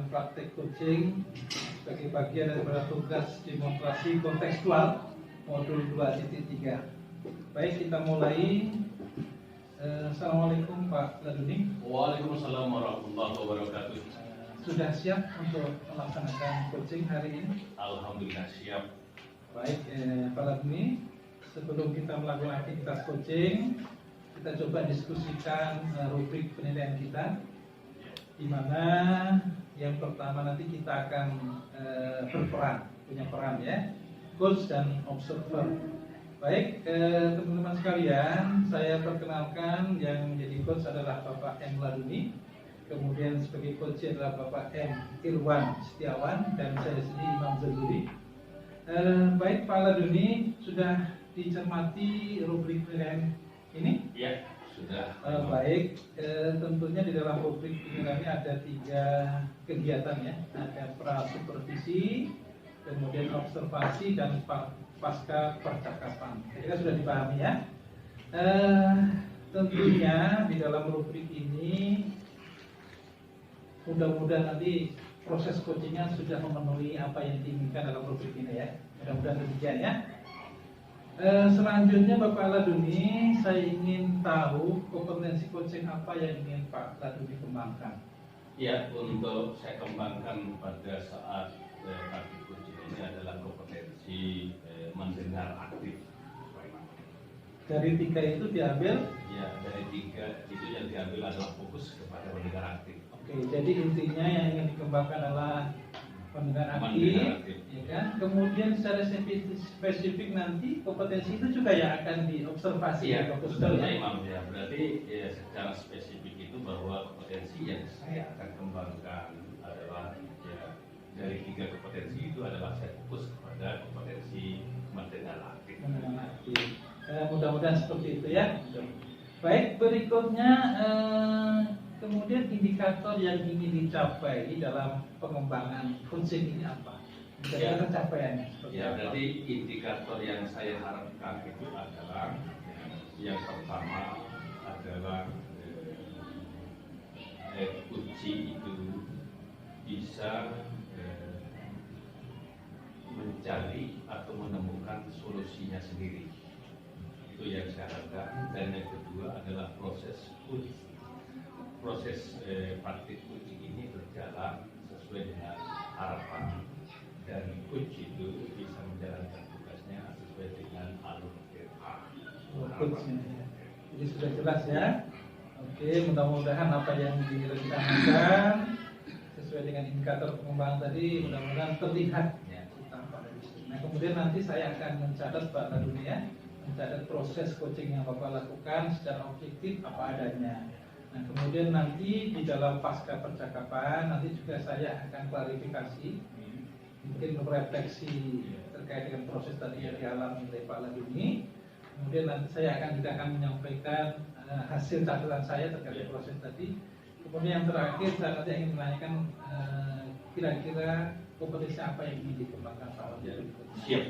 praktek coaching sebagai bagian daripada tugas demonstrasi kontekstual modul 2.3. Baik, kita mulai. Assalamualaikum Pak Laduni. Waalaikumsalam warahmatullahi wabarakatuh. Sudah siap untuk melaksanakan coaching hari ini? Alhamdulillah siap. Baik, Pak Laduni, sebelum kita melakukan aktivitas coaching, kita coba diskusikan rubrik penilaian kita, di mana yang pertama nanti kita akan punya peran ya, coach dan observer. Baik, teman-teman sekalian, saya perkenalkan yang menjadi coach adalah Bapak M. Laduni, kemudian sebagai coach adalah Bapak M. Irwan Setiawan, dan saya sendiri Imam Zaluri. Baik, Pak Laduni, sudah dicermati rubrik penilaian ini? Ya, sudah. Baik, tentunya di dalam rubrik penilaiannya ada 3 kegiatan ya, ada pra-supervisi, kemudian observasi, dan pasca percakapan. Kira sudah dipahami ya. Tentunya di dalam rubrik ini mudah-mudahan nanti proses coachingnya sudah memenuhi apa yang diinginkan dalam rubrik ini ya. Mudah-mudahan demikian ya. Selanjutnya Bapak Laduni, saya ingin tahu kompetensi coaching apa yang ingin Pak Laduni kembangkan. Ya, untuk saya kembangkan pada saat praktik coaching ini adalah kompetensi mendengar aktif. Dari 3 itu diambil? Ya, dari 3 itu yang diambil adalah fokus kepada mendengar aktif. Oke, jadi intinya yang ingin dikembangkan adalah mendengar aktif, ya kan? Kemudian secara spesifik nanti kompetensi itu juga yang akan diobservasi ya, fokus betul ya. Imam ya. Berarti ya, secara spesifik itu bahwa kompetensi yang saya akan kembangkan adalah ya, dari 3 kompetensi itu adalah saya fokus kepada kompetensi mendengar aktif. Mudah-mudahan seperti itu ya. Baik, berikutnya kemudian indikator yang ingin dicapai dalam pengembangan coaching ini apa? Ya, pencapaiannya. Ya, berarti indikator yang saya harapkan itu adalah yang pertama adalah kunci itu bisa mencari atau menemukan solusinya sendiri. Itu yang saya harapkan. Dan yang kedua adalah proses praktik coaching ini berjalan sesuai dengan harapan, dan coach itu bisa menjalankan tugasnya sesuai dengan alur PA. Jadi sudah jelas ya. Oke, mudah-mudahan apa yang direncanakan sesuai dengan indikator pengembangan tadi mudah-mudahan terlihat ya. Nah, kemudian nanti saya akan mencatat Pak Laduni ya, mencatat proses coaching yang Bapak lakukan secara objektif apa adanya. Nah, kemudian nanti di dalam pasca percakapan nanti juga saya akan klarifikasi, mungkin refleksi terkait dengan proses tadi yang dialami oleh Pak Laduni. Kemudian nanti saya juga akan menyampaikan hasil catatan saya terkait proses tadi. Kemudian yang terakhir saya nanti ingin menanyakan kira-kira kompetensi apa yang ingin dikembangkan Pak Laduni. Siap.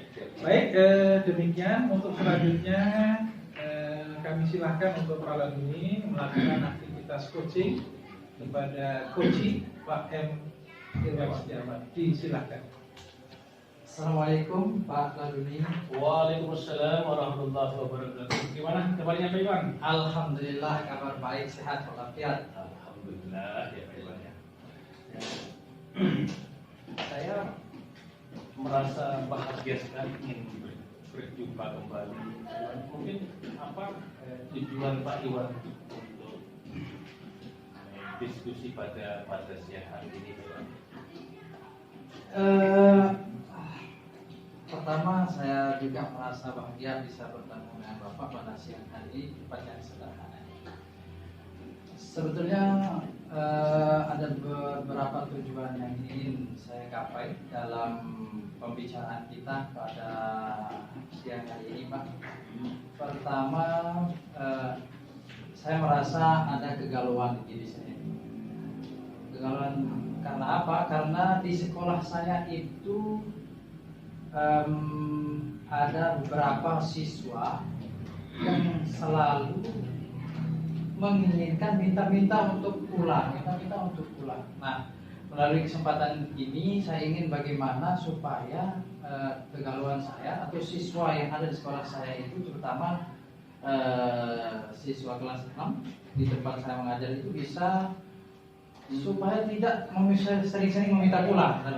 Baik, demikian untuk selanjutnya kami silahkan untuk Pak Laduni melakukan aktivitas coaching kepada coaching Pak M. Irwan Setiawan. Disilahkan. Assalamualaikum Pak Laduni. Waalaikumsalam warahmatullahi wabarakatuh. Gimana kabarnya Pak Iwan? Alhamdulillah kabar baik, sehat walafiat. Alhamdulillah ya Pak Iwan ya. Saya merasa bahagia sekali ingin berjumpa kembali. Mungkin apa tujuan Pak Iwan untuk diskusi pada siang hari ini Pak Iwan? Pertama saya juga merasa bahagia bisa bertemu dengan Bapak pada siang hari di tempat yang sederhana. Sebetulnya ada beberapa tujuan yang ingin saya capai dalam pembicaraan kita pada siang hari ini, Pak. Pertama, saya merasa ada kegalauan di diri saya. Kegalauan karena apa? Karena di sekolah saya itu ada beberapa siswa yang selalu menginginkan minta-minta untuk pulang. Nah, melalui kesempatan ini saya ingin bagaimana supaya kegalauan saya atau siswa yang ada di sekolah saya itu, terutama siswa kelas 6 di tempat saya mengajar itu, bisa supaya tidak sering-sering meminta pulang dan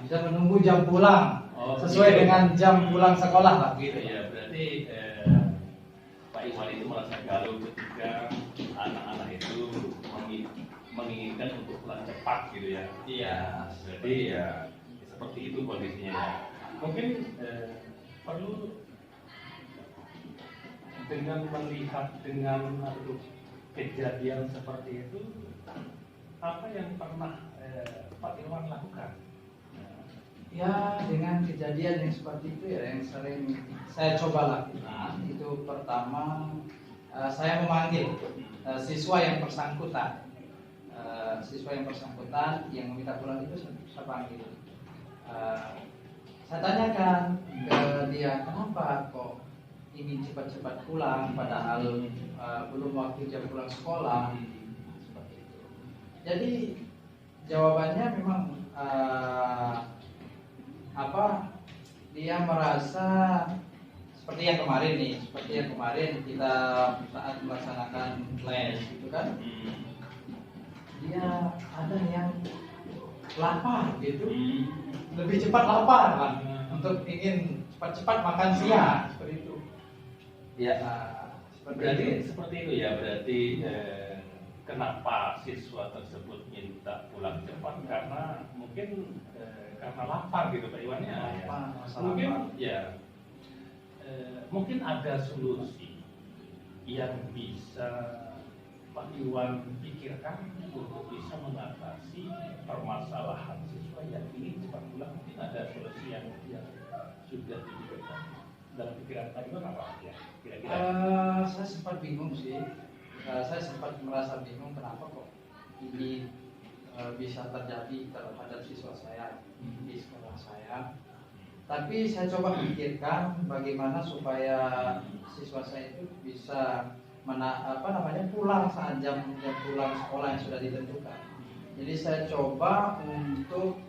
bisa menunggu jam pulang sesuai dengan jam pulang sekolah lah gitu. Ya, berarti Pak Iwan itu merasa galau ketika anak-anak itu menginginkan untuk pulang cepat gitu ya. Iya. Jadi ya seperti itu kondisinya ya. Mungkin perlu dengan melihat dengan kejadian seperti itu, apa yang pernah Pak Irwan lakukan? Ya, dengan kejadian yang seperti itu ya, yang sering saya coba lakukan itu, pertama saya memanggil siswa yang bersangkutan. Siswa yang bersangkutan yang meminta pulang itu saya panggil. Saya tanyakan ke dia, kenapa kok ingin cepat-cepat pulang padahal belum waktu jam pulang sekolah. Seperti itu. Jadi jawabannya memang dia merasa seperti yang kemarin kita saat melaksanakan les gitu kan, dia ada yang lapar gitu, lebih cepat lapar lah, untuk ingin cepat-cepat makan siang seperti itu. Ya, seperti itu ya. Berarti kenapa siswa tersebut minta pulang cepat? Karena mungkin karena lapar gitu Pak Iwan ya. Mungkin ya mungkin ada solusi yang bisa Pak Iwan pikirkan untuk bisa mengatasi permasalahan siswa yang ingin cepat pulang. Mungkin ada solusi yang sudah dipikirkan dalam pikiran Pak Iwan apa ya? Kira-kira? Saya sempat bingung sih. Saya sempat merasa bingung kenapa kok ini bisa terjadi terhadap siswa saya di sekolah saya. Tapi saya coba pikirkan bagaimana supaya siswa saya itu bisa pulang saat jam pulang sekolah yang sudah ditentukan. Jadi saya coba untuk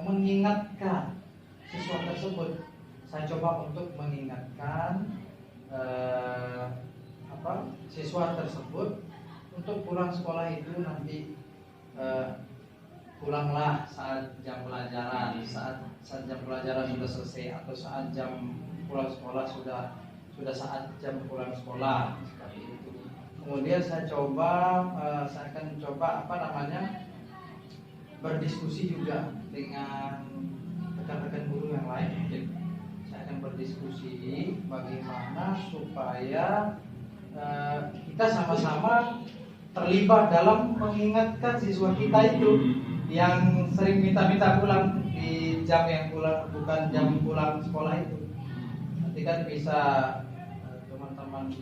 mengingatkan siswa tersebut. Saya coba untuk mengingatkan siswa tersebut untuk pulang sekolah itu nanti pulanglah saat jam pelajaran, saat jam pelajaran sudah selesai, atau saat jam pulang sekolah sudah saat jam pulang sekolah, seperti itu. Kemudian saya akan coba berdiskusi juga dengan rekan-rekan guru yang lain. Saya akan berdiskusi bagaimana supaya kita sama-sama terlibat dalam mengingatkan siswa kita itu yang sering minta-minta pulang di jam yang bukan jam pulang sekolah itu. Nanti kan bisa teman-teman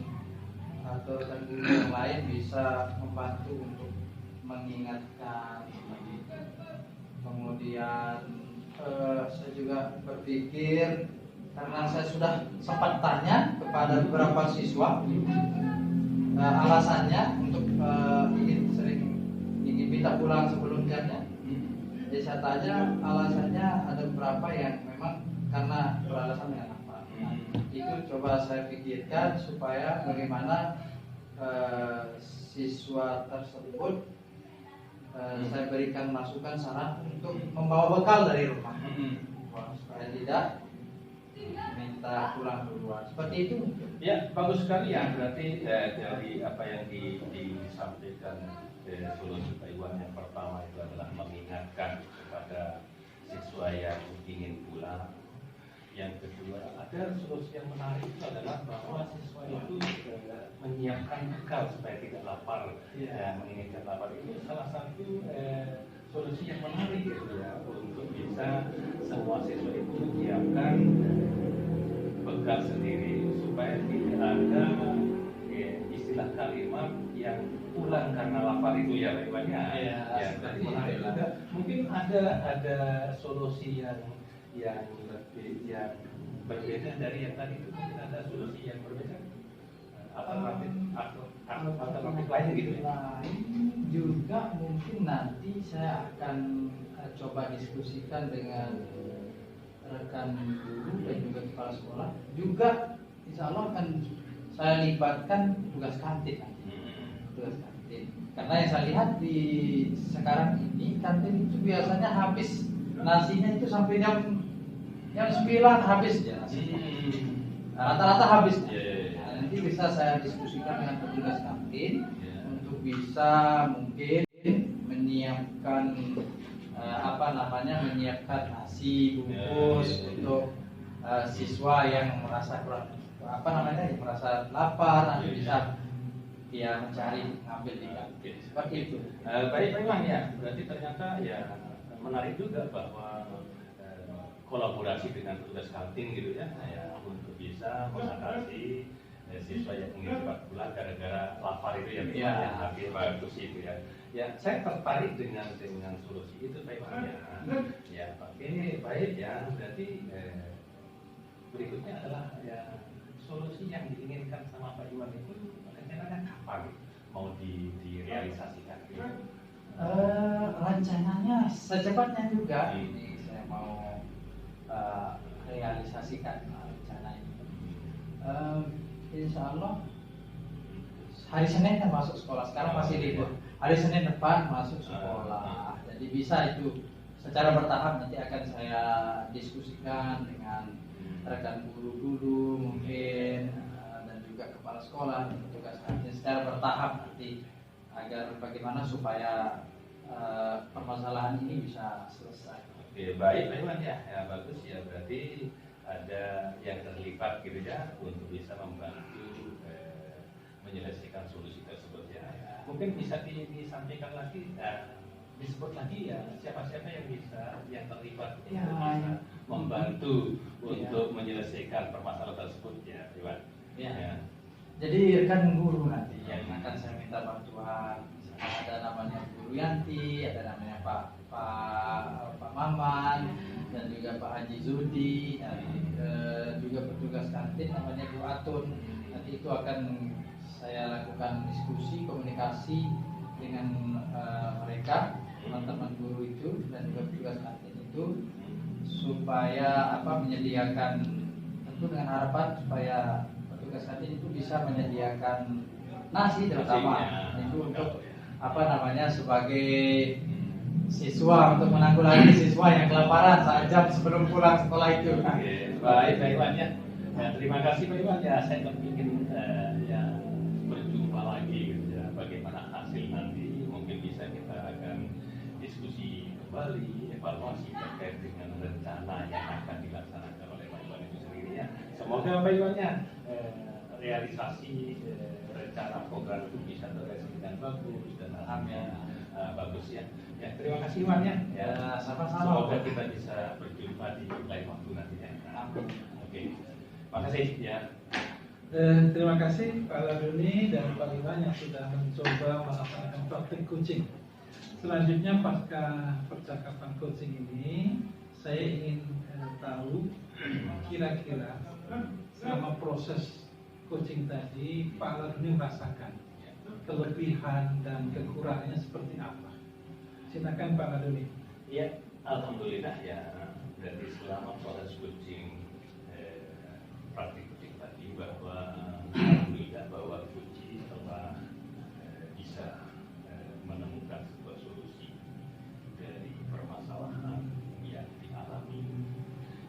atau rekan guru yang lain bisa membantu untuk mengingatkan. Kemudian saya juga berpikir, karena saya sudah sempat tanya kepada beberapa siswa alasannya untuk ingin minta pulang sebelum jamnya. Jadi saya tanya alasannya, ada beberapa yang memang karena beralasan dengan apa. Itu coba saya pikirkan supaya bagaimana siswa tersebut saya berikan masukan saran untuk membawa bekal dari rumah supaya tidak minta pulang duluan. Seperti itu mungkin. Ya, bagus sekali ya. Berarti dari apa yang disampaikan, solusi Pak Iwan yang pertama itu adalah mengingatkan kepada siswa yang ingin pulang. Yang kedua, ada solusi yang menarik itu adalah bahwa siswa itu menyiapkan bekal supaya tidak lapar. Menginginkan lapar itu salah satu solusi yang menarik gitu ya, untuk bisa semua siswa itu menyiapkan bekal sendiri supaya tidak ada istilah kalimat yang pulang karena lapar itu ya Pak Iwan ya. Tadi menarik juga. Mungkin ada solusi yang berbeda dari yang tadi itu. Mungkin ada solusi yang berbeda. alternatif lain gitu ya? Lain juga mungkin nanti saya akan coba diskusikan dengan rekan guru dan juga kepala sekolah. Juga insya Allah akan saya libatkan tugas kantin nanti. Tugas kantin. Karena yang saya lihat di sekarang ini kantin itu biasanya habis nasinya itu sampai jam 9 habis ya nasinya. Rata-rata habis. Nah, nanti bisa saya diskusikan dengan petugas kantin untuk bisa mungkin menyiapkan menyiapkan nasi bungkus untuk siswa yang merasa yang merasa lapar nanti bisa dia mencari ngambil di kantin seperti itu. Baik Pak Iwan ya, berarti ternyata ya menarik juga bahwa kolaborasi dengan petugas kantin gitu ya, untuk bisa mengatasi siswa yang ingin cepat pulang gara-gara lapar itu ya, yang habis bagus itu ya. Ya, saya tertarik dengan solusi itu Pak Iwan ya. Ya, oke, baik ya. Berarti berikutnya adalah ya solusi yang diinginkan sama Pak Iwan itu rencananya kapan mau direalisasikan? Gitu? Rencananya secepatnya juga ini saya mau realisasikan rencana ini. Insya Allah hari Senin kan masuk sekolah, sekarang masih libur. Hari Senin depan masuk sekolah, jadi bisa itu secara bertahap nanti akan saya diskusikan dengan rekan guru-guru mungkin dan juga kepala sekolah dan petugas kantin secara bertahap nanti agar bagaimana supaya permasalahan ini bisa selesai. Oke, baik Pak Iwan ya, bagus ya, berarti ada yang terlibat gitu ya untuk bisa membantu menyelesaikan solusi tersebut ya. Mungkin bisa disampaikan lagi, disebut lagi ya siapa-siapa yang terlibat ya, bisa membantu untuk menyelesaikan permasalahan tersebut ya, Pak Iwan. Ya. Jadi rekan guru nanti yang akan saya minta bantuan. Ada namanya Bu Yanti, ada namanya Pak Maman, dan juga Pak Haji Zudi, dan juga petugas kantin namanya Bu Atun. Nanti itu akan saya lakukan diskusi, komunikasi dengan mereka, teman-teman guru itu dan juga petugas kantin itu, supaya menyediakan, tentu dengan harapan supaya petugas kantin itu bisa menyediakan nasi terutama itu untuk sebagai siswa, untuk menanggulangi siswa yang kelaparan saat jam sebelum pulang sekolah itu. Oke, baik Pak Iwan ya. Terima kasih Pak Iwan ya. Saya ingin berjumpa lagi gitu ya. Bagaimana hasil nanti mungkin bisa kita akan diskusi kembali, evaluasi terkait dengan rencana yang akan dilaksanakan oleh Pak Iwan itu sendiri ya. Semoga Pak Iwan ya realisasi rencana program itu bisa terrealisasi dengan bagus dan hasilnya bagus ya. Ya, terima kasih Iwan ya. Sama-sama. Semoga kita bisa berjumpa di lain waktu nanti ya. Amin. Oke, makasih ya. Terima kasih Pak Laduni dan Pak Iwan yang sudah mencoba melaksanakan praktik coaching. Selanjutnya pasca percakapan coaching ini, saya ingin tahu kira-kira selama proses coaching tadi Pak Laduni merasakan kelebihan dan kekurangannya seperti apa? Silakan Pak Laduni. Iya, alhamdulillah ya. Berarti selama proses coaching praktik coaching tadi bahwa alhamdulillah bahwa coaching telah bisa menemukan sebuah solusi dari permasalahan yang dialami.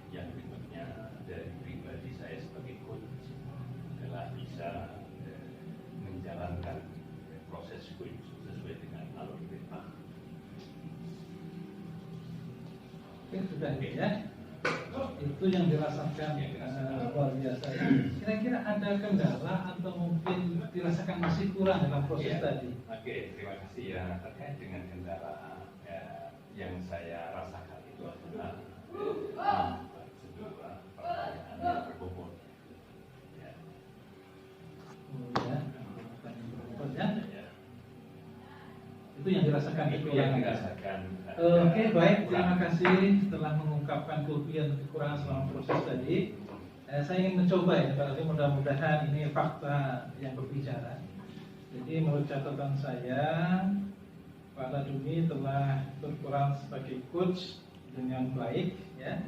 Yang berikutnya dari pribadi saya sebagai coach telah bisa menjalankan proses coaching sesuai dengan alur perintah. Sudah ya, itu yang dirasakan luar biasa. Kira-kira ada kendala atau mungkin dirasakan masih kurang dalam proses tadi? Oke, terima kasih ya. Terkait dengan kendala yang saya rasakan itu adalah sebuah pertanyaan yang berbobot. Itu yang dirasakan kekurangan. Oke, baik, terima kasih telah mengungkapkan kelebihan dan kekurangan selama proses tadi. saya ingin mencoba ya, berarti mudah-mudahan ini fakta yang berbicara. Jadi menurut catatan saya, Pak Laduni telah berperan sebagai coach dengan baik ya.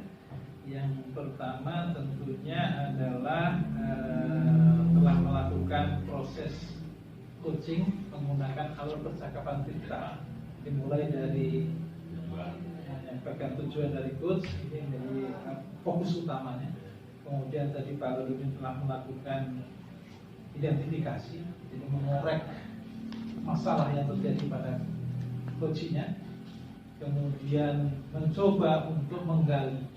Yang pertama tentunya adalah telah melakukan proses coaching menggunakan alur percakapan kita, dimulai dari menyampaikan tujuan dari coach, ini menjadi fokus utamanya. Kemudian tadi Pak Laduni telah melakukan identifikasi, jadi mengorek masalah yang terjadi pada coachingnya, kemudian mencoba untuk menggali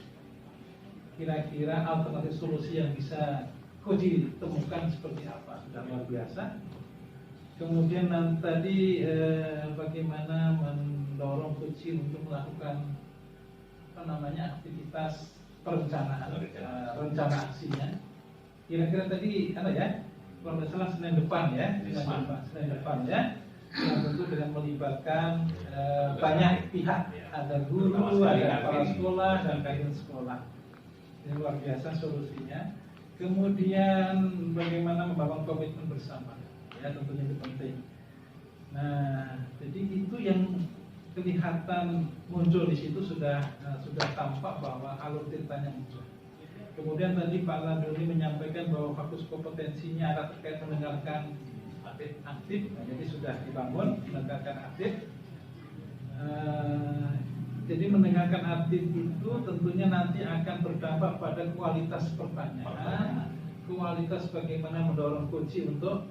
kira-kira alternatif solusi yang bisa coach temukan seperti apa, sudah luar biasa. Kemudian tadi bagaimana mendorong coach untuk melakukan aktivitas perencanaan, rencana aksinya. Kira-kira tadi apa ya? Kalau tidak salah Senin depan ya, Senin depan ya. Yang tentu dengan melibatkan banyak pihak, ada guru, ada kepala sekolah dan kajian sekolah. Ini luar biasa solusinya. Kemudian bagaimana membangun komitmen bersama, ya tentunya itu penting. Nah, jadi itu yang kelihatan muncul di situ sudah tampak bahwa alur ceritanya muncul. Kemudian tadi Pak Laduni menyampaikan bahwa fokus kompetensinya ada terkait mendengarkan aktif, nah, jadi sudah dibangun mendengarkan aktif. Jadi mendengarkan aktif itu tentunya nanti akan berdampak pada kualitas pertanyaan, kualitas bagaimana mendorong coach untuk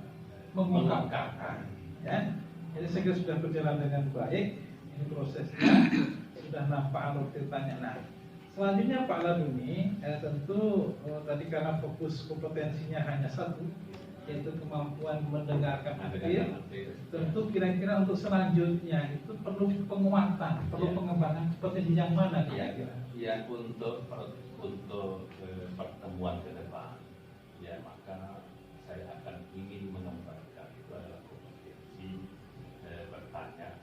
mengungkapkan. Ya, jadi saya kira sudah berjalan dengan baik. Ini prosesnya sudah nampak alur ceritanya. Nah, selanjutnya Pak Laduni tentu tadi karena fokus kompetensinya hanya satu, yaitu kemampuan mendengarkan aktif. Tentu kira-kira untuk selanjutnya itu perlu penguatan, perlu pengembangan kompetensi yang mana kira-kira? Ya, untuk pertemuan ke depan, ya maka saya akan ingin mengembangkan itu adalah kompetensi bertanya,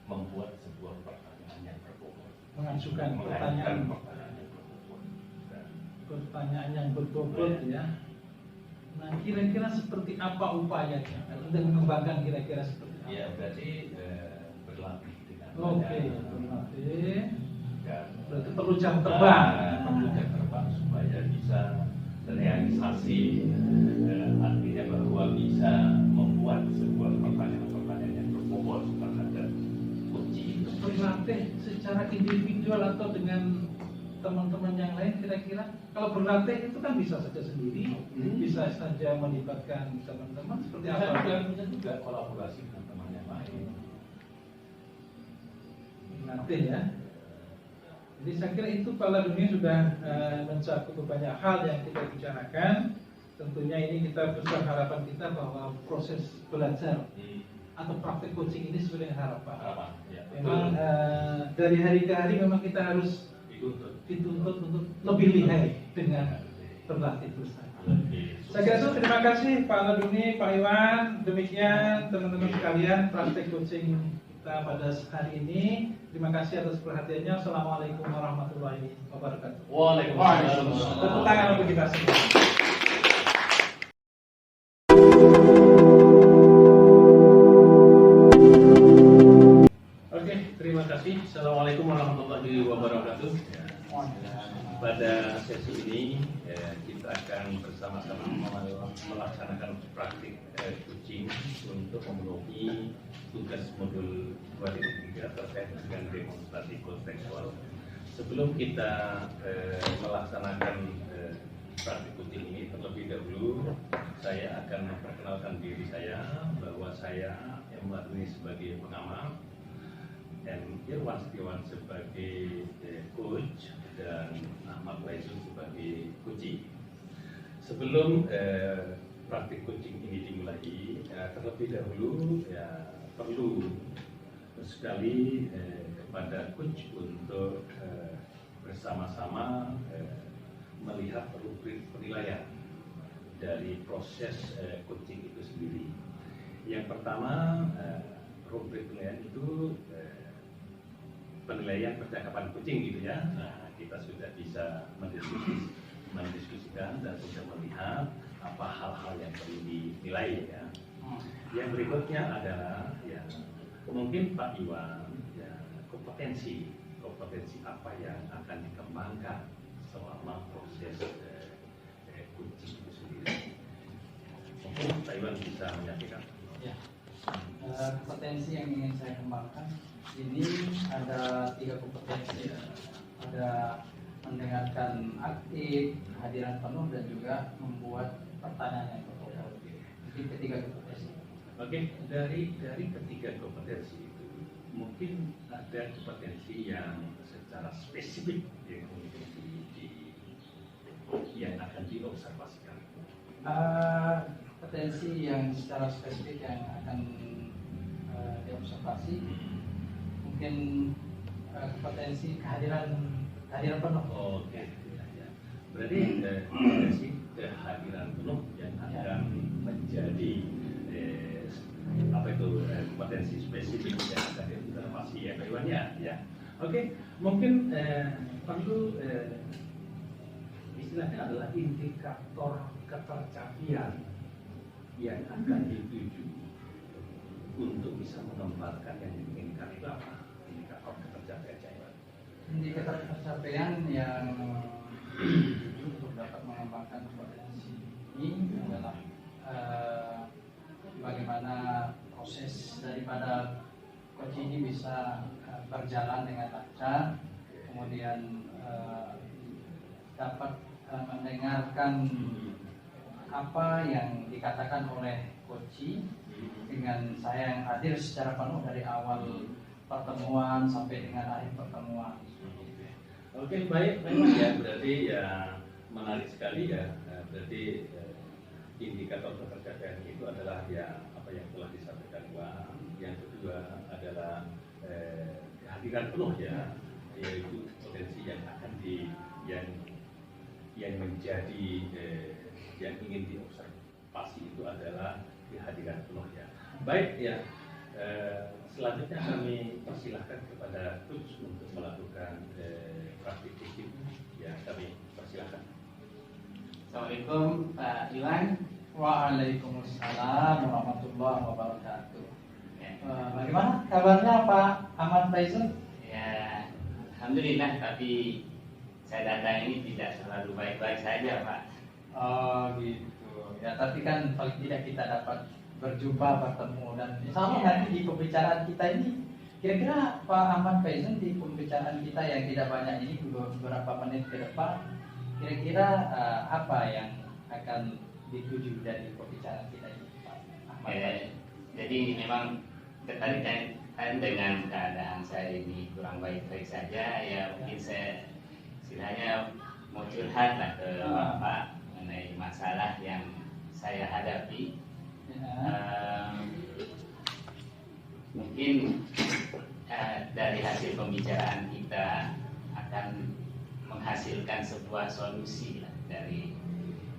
membuat sebuah pertanyaan yang berbobot, Mengajukan pertanyaan yang berbobot, pertanyaan yang berbobot ya. Nah, kira-kira seperti apa upayanya untuk mengembangkan kira-kira seperti apa? Ya, berarti berlatih dengan berlatih. Dan Berarti perlu jam terbang. Perlu jam terbang supaya bisa terrealisasi, artinya bahwa bisa membuat sebuah pertanyaan yang berbobot terhadap kunci. Berlatih secara individual atau dengan teman-teman yang lain kira-kira. Kalau berlatih itu kan bisa saja sendiri, bisa saja melibatkan teman-teman seperti apa? Bisa juga kolaborasi dengan teman yang lain. Berlatih ya. Jadi saya kira itu Pak Laduni sudah mencakup banyak hal yang kita bicarakan. Tentunya ini kita besar harapan kita bahwa proses belajar atau praktik coaching ini sesuai dengan harapan. Ya, Memang dari hari ke hari memang kita harus dituntut untuk lebih lihai dengan berlatih bersama. Saya kira itu, terima kasih Pak Laduni, Pak Iwan. Demikian teman-teman sekalian praktik coaching kita pada hari ini. Terima kasih atas perhatiannya. Assalamualaikum warahmatullahi wabarakatuh. Waalaikumsalam. Tepuk tangan untuk kita semua. Oke, terima kasih. Assalamualaikum warahmatullahi wabarakatuh. Pada sesi ini kita akan bersama-sama melaksanakan praktik coaching untuk memenuhi tugas modul 2003 terkait dengan demonstrasi kontekstual. Sebelum kita melaksanakan praktik coaching ini, terlebih dahulu saya akan memperkenalkan diri saya bahwa saya Waduni sebagai pengamat dan Irwan Setiawan sebagai coach dan Ahmad Waisul sebagai coaching. Sebelum praktik coaching ini dimulai, terlebih dahulu ya perlu sekali kepada coach untuk bersama-sama melihat rubrik penilaian dari proses coaching itu sendiri. Yang pertama, rubrik penilaian itu penilaian percakapan coaching gitu ya. Nah, kita sudah bisa mendiskusikan dan sudah melihat apa hal-hal yang perlu dinilai ya. Yang berikutnya adalah ya mungkin Pak Iwan ya kompetensi apa yang akan dikembangkan selama proses coaching itu sendiri. Mungkin Pak Iwan bisa menyampaikan. Ya. Kompetensi yang ingin saya kembangkan ini ada 3 kompetensi. Ada mendengarkan aktif, kehadiran penuh, dan juga membuat pertanyaan yang bertolak. Jadi ketiga kompetensi. Oke, dari ketiga kompetensi itu mungkin ada kompetensi yang secara spesifik yang mungkin yang akan diobservasikan. Kompetensi yang secara spesifik yang akan diobservasi mungkin kompetensi kehadiran penuh. Oke, ya. Berarti kompetensi kehadiran penuh yang akan menjadi apa itu kompetensi spesifik yang akan diobservasi ya Pak Iwan ya. Oke, mungkin perlu istilahnya adalah indikator ketercapaian yang akan dituju untuk bisa mengembangkan yang diinginkan itu apa? Indikator ketercapaian Iwan. Indikator pencapaian yang dituju untuk dapat mengembangkan kompetensi ini adalah bagaimana proses daripada coach ini bisa berjalan dengan lancar, kemudian dapat mendengarkan apa yang dikatakan oleh coach dengan saya yang hadir secara penuh dari awal pertemuan sampai dengan akhir pertemuan. Oke, baik ya, berarti ya menarik sekali ya. Berarti indikator ketercapaian itu adalah ya apa yang telah disampaikan Pak. Yang kedua adalah kehadiran penuh ya, yaitu potensi yang akan yang menjadi yang ingin diobservasi itu adalah kehadiran penuh ya. Baik ya. Selanjutnya kami persilahkan kepada coach untuk melakukan praktik coaching. Ya, kami persilahkan. Assalamualaikum Pak Iwan. Waalaikumsalam warahmatullahi wabarakatuh. Bagaimana kabarnya Pak Ahmad Faizul? Ya, alhamdulillah, tapi saya datang ini tidak selalu baik-baik saja Pak. Oh gitu. Ya tapi kan paling tidak kita dapat berjumpa, bertemu, dan insya Allah nanti di pembicaraan kita ini kira-kira Pak Ahmad Faizul di pembicaraan kita yang tidak banyak ini beberapa menit ke depan kira-kira apa yang akan dituju dari pembicaraan kita ini Pak Ahmad Faizul? Jadi memang terkait dengan keadaan saya ini kurang baik-baik saja ya, mungkin saya istilahnya mau curhat lah ke Bapak mengenai masalah yang saya hadapi. Mungkin dari hasil pembicaraan kita akan menghasilkan sebuah solusi lah dari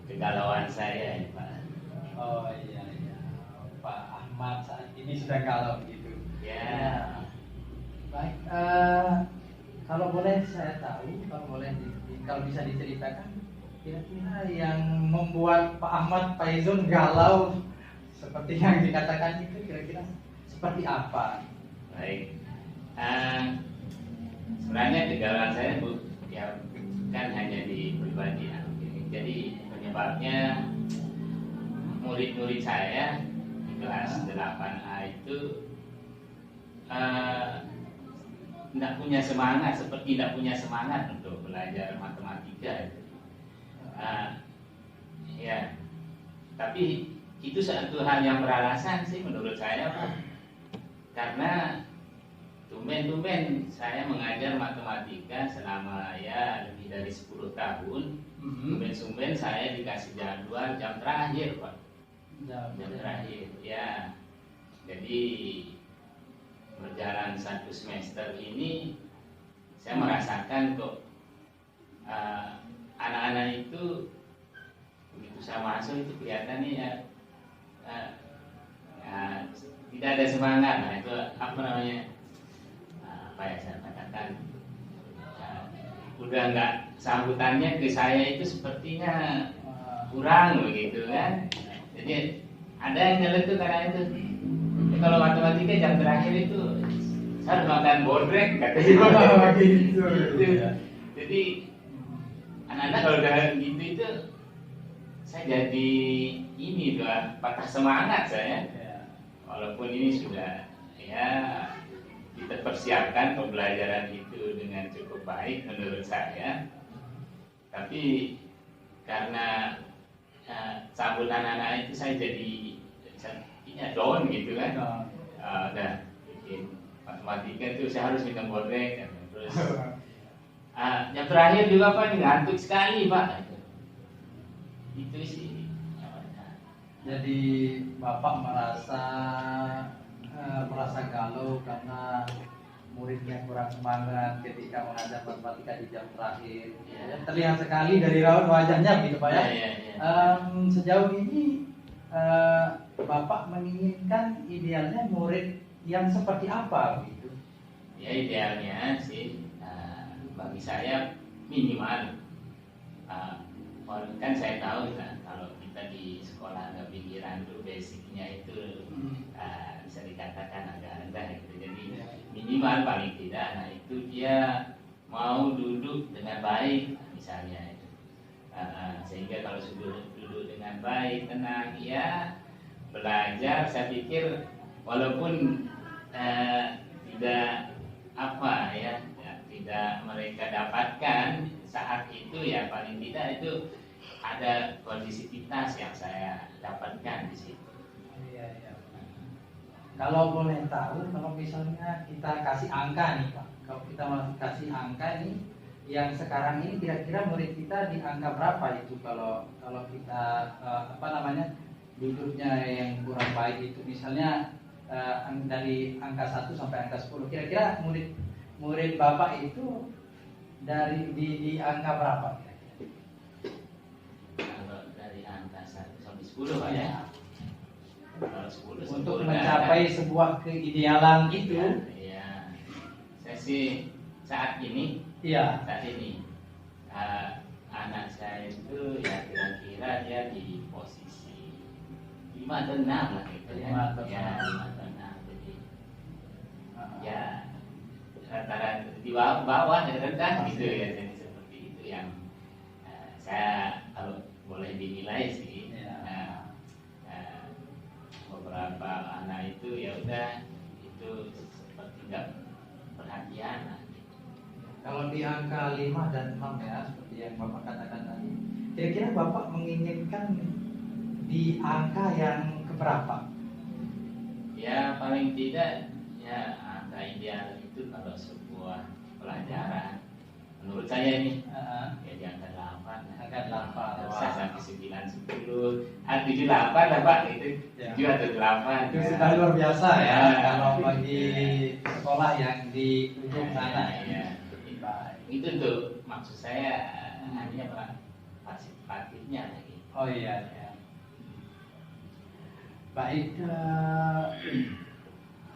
kegalauan saya ini Pak. Oh iya, Pak Ahmad saat ini sudah galau gitu. Ya. Baik, kalau boleh saya tahu, kalau bisa diceritakan kira-kira yang membuat Pak Ahmad Faizul galau seperti yang dikatakan itu kira-kira seperti apa? Baik. Sebenarnya kegalauan saya ya bukan hanya di pribadi ya. Jadi penyebabnya murid-murid saya di kelas 8A itu tidak punya semangat, seperti tidak punya semangat untuk belajar matematika. Ya, tapi itu satu hal yang beralasan sih menurut saya Pak. Karena tumben-tumben saya mengajar matematika selama ya lebih dari 10 tahun. Tumben-tumben saya dikasih jadwal jam terakhir Pak. Jam terakhir ya. Jadi berjalan 1 semester ini saya merasakan kok anak-anak itu begitu saya masuk itu kelihatannya ya tidak ada semangat. Nah itu apa namanya, apa ya saya katakan, udah nggak, sambutannya ke saya itu sepertinya kurang begitu kan. Jadi ada yang nyeletuk karena itu. Jadi kalau matematika jam terakhir itu saya harus makan bodrek katanya. Gitu. Jadi anak-anak kalau udah gitu itu saya jadi ini doa patah semangat saya. Walaupun ini sudah ya kita persiapkan pembelajaran itu dengan cukup baik menurut saya, tapi karena sambutan anak itu saya jadi down gitu kan. Udah bikin matematika itu saya harus minum bodrek kan. Terus yang terakhir juga Pak ngantuk sekali Pak. Itu sih. Jadi Bapak merasa galau karena muridnya kurang semangat ketika mengajar matematika di jam terakhir. Ya, terlihat sekali dari raut wajahnya gitu Pak ya. Sejauh ini Bapak menginginkan idealnya murid yang seperti apa gitu? Ya idealnya sih bagi saya minimal kan saya tahu kan kalau kita di sekolah ada pikiran tuh basicnya itu bisa dikatakan agak rendah gitu. Jadi minimal paling tidak nah itu dia mau duduk dengan baik misalnya itu. Sehingga kalau sudah duduk dengan baik tenang ya belajar, saya pikir walaupun tidak apa ya tidak mereka dapatkan saat itu ya paling tidak itu ada kondisivitas yang saya dapatkan di situ. Iya. Kalau boleh tahu, kalau misalnya kita kasih angka nih Pak, kalau kita kasih angka nih, yang sekarang ini kira-kira murid kita di angka berapa itu kalau kita duduknya yang kurang baik itu misalnya dari angka 1 sampai angka 10, kira-kira murid Bapak itu di angka berapa? Kalau dari angka 1 sampai 10 Pak ya. Kalau 10 Untuk mencapai sebuah keidealan itu. Iya. Saya sih saat ini anak saya itu ya kira-kira dia di posisi 5 atau 6 lah gitu ya. 5 atau 6. Jadi ya rata-rata di bawah dan rendah gitu ya. Jadi seperti itu yang saya kalau boleh dinilai sih. Beberapa anak itu ya udah itu seperti nggak perhatian lah. Kalau di angka 5 dan 6 ya seperti yang Bapak katakan tadi, kira-kira Bapak menginginkan di angka yang keberapa? Ya paling tidak ya angka ideal itu kalau sebuah pelajaran menurut saya ini ya di angka 8. Angka 8. Bisa sampai 9, 10, 7, 8 lah Pak gitu. 7 atau 8. Itu sudah luar biasa ya kalau bagi sekolah yang di ujung sana. Ya. Itu tuh maksud saya hanya Pak partisipatifnya lagi. Oh iya. Baik,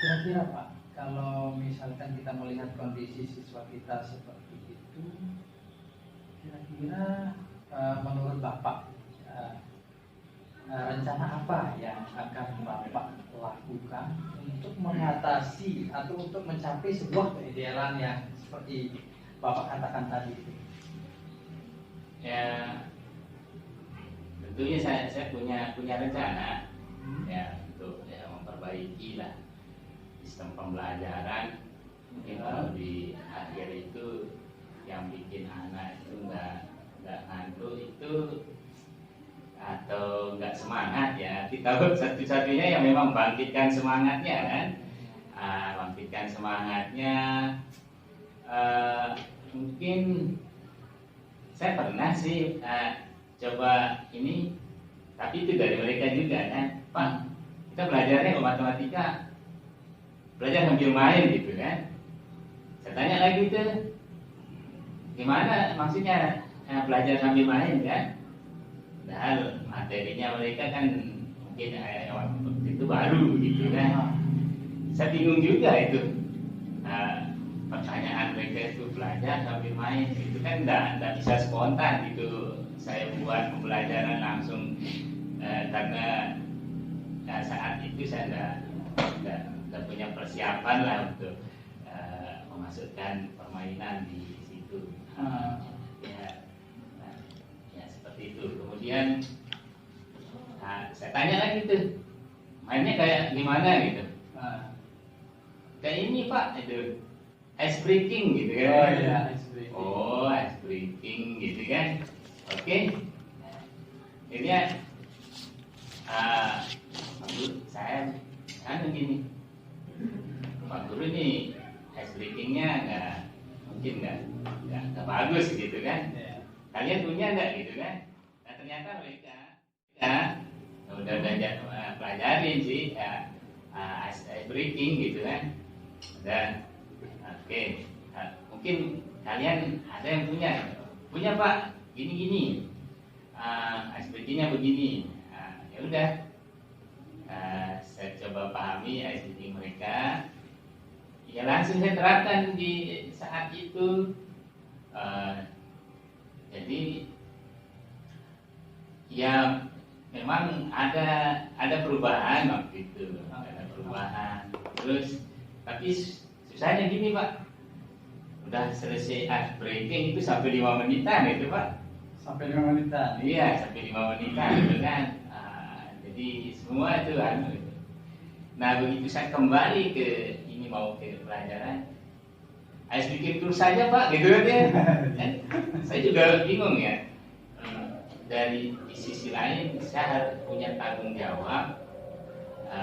kira-kira Pak, kalau misalkan kita melihat kondisi siswa kita seperti itu, kira-kira menurut Bapak rencana apa yang akan Bapak lakukan untuk mengatasi atau untuk mencapai sebuah keidealan yang seperti Bapak katakan tadi itu? Ya tentunya saya punya rencana ya untuk ya memperbaiki lah sistem pembelajaran. Mungkin kalau di akhir itu yang bikin anak itu nggak ngantuk itu atau nggak semangat ya, kita satu-satunya yang memang bangkitkan semangatnya kan, bangkitkan semangatnya. Mungkin saya pernah sih coba ini, tapi itu dari mereka juga kan, Pak kita belajarnya matematika belajar sambil main gitu kan. Saya tanya lagi tuh gimana maksudnya belajar sambil main kan, padahal materinya mereka kan mungkin waktu itu baru gitu kan. Saya bingung juga itu pertanyaan mereka mereka itu belajar sambil main, itu kan enggak bisa spontan gitu. Saya buat pembelajaran langsung karena saat itu saya enggak punya persiapan lah untuk memasukkan permainan di situ. Ya seperti itu. Kemudian saya tanya lagi tuh, mainnya kayak gimana gitu. Kayak ini Pak, itu ice breaking gitu kan. Oh iya, ice breaking. Oh, ice breaking gitu kan. Oke. Ini ya saya gini, Pak Guru ini ice breakingnya mungkin nggak bagus gitu kan. Kalian punya nggak gitu kan? Nah ternyata mereka udah pelajarin sih ice breaking gitu kan. Dan oke, mungkin kalian ada yang punya Pak, gini ice breakingnya begini. Ya udah, saya coba pahami ice breaking mereka. Ya langsung saya terapkan di saat itu. Jadi ya memang ada perubahan waktu itu, ada perubahan. Terus tapi susahnya gini Pak, udah selesai ice breaking itu sampai 5 menitan itu Pak. Sampai 5 menitan? Iya, sampai 5 menitan gitu kan. Jadi semua itu gitu. Nah begitu saya kembali mau ke pelajaran, ice breaking terus saja Pak gitu kan ya. Saya juga bingung ya. Dari sisi lain saya harus punya tanggung jawab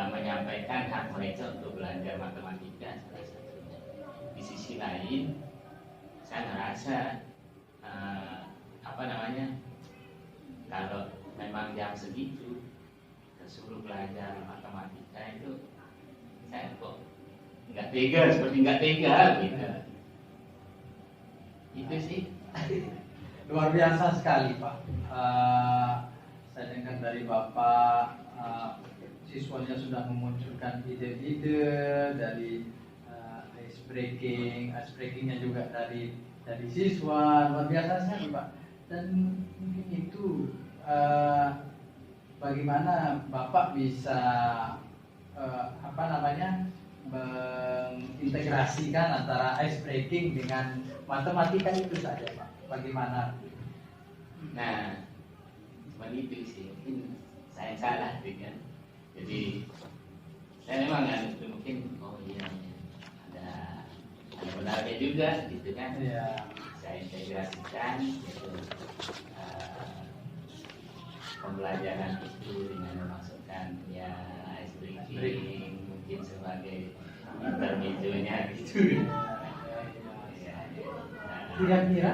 menyampaikan hak mereka untuk belajar matematika salah satunya. Di sisi lain saya merasa kalau memang jam segitu disuruh belajar matematika itu saya kok nggak tega gitu. Itu sih. Luar biasa sekali Pak. Saya dengar dari Bapak, siswanya sudah memunculkan ide-ide dari ice breakingnya juga dari siswa. Luar biasa sekali Pak. Dan mungkin itu bagaimana Bapak bisa mengintegrasikan antara ice breaking dengan matematika itu saja Pak. Bagaimana? Nah, begitu sih. Mungkin saya salah kan. Jadi saya memang mungkin ada benarnya juga gitu kan. Ya. Saya integrasikan gitu, pembelajaran itu dengan memasukkan ya ice breaking mungkin sebagai intermezzonya gitu. Kira-kira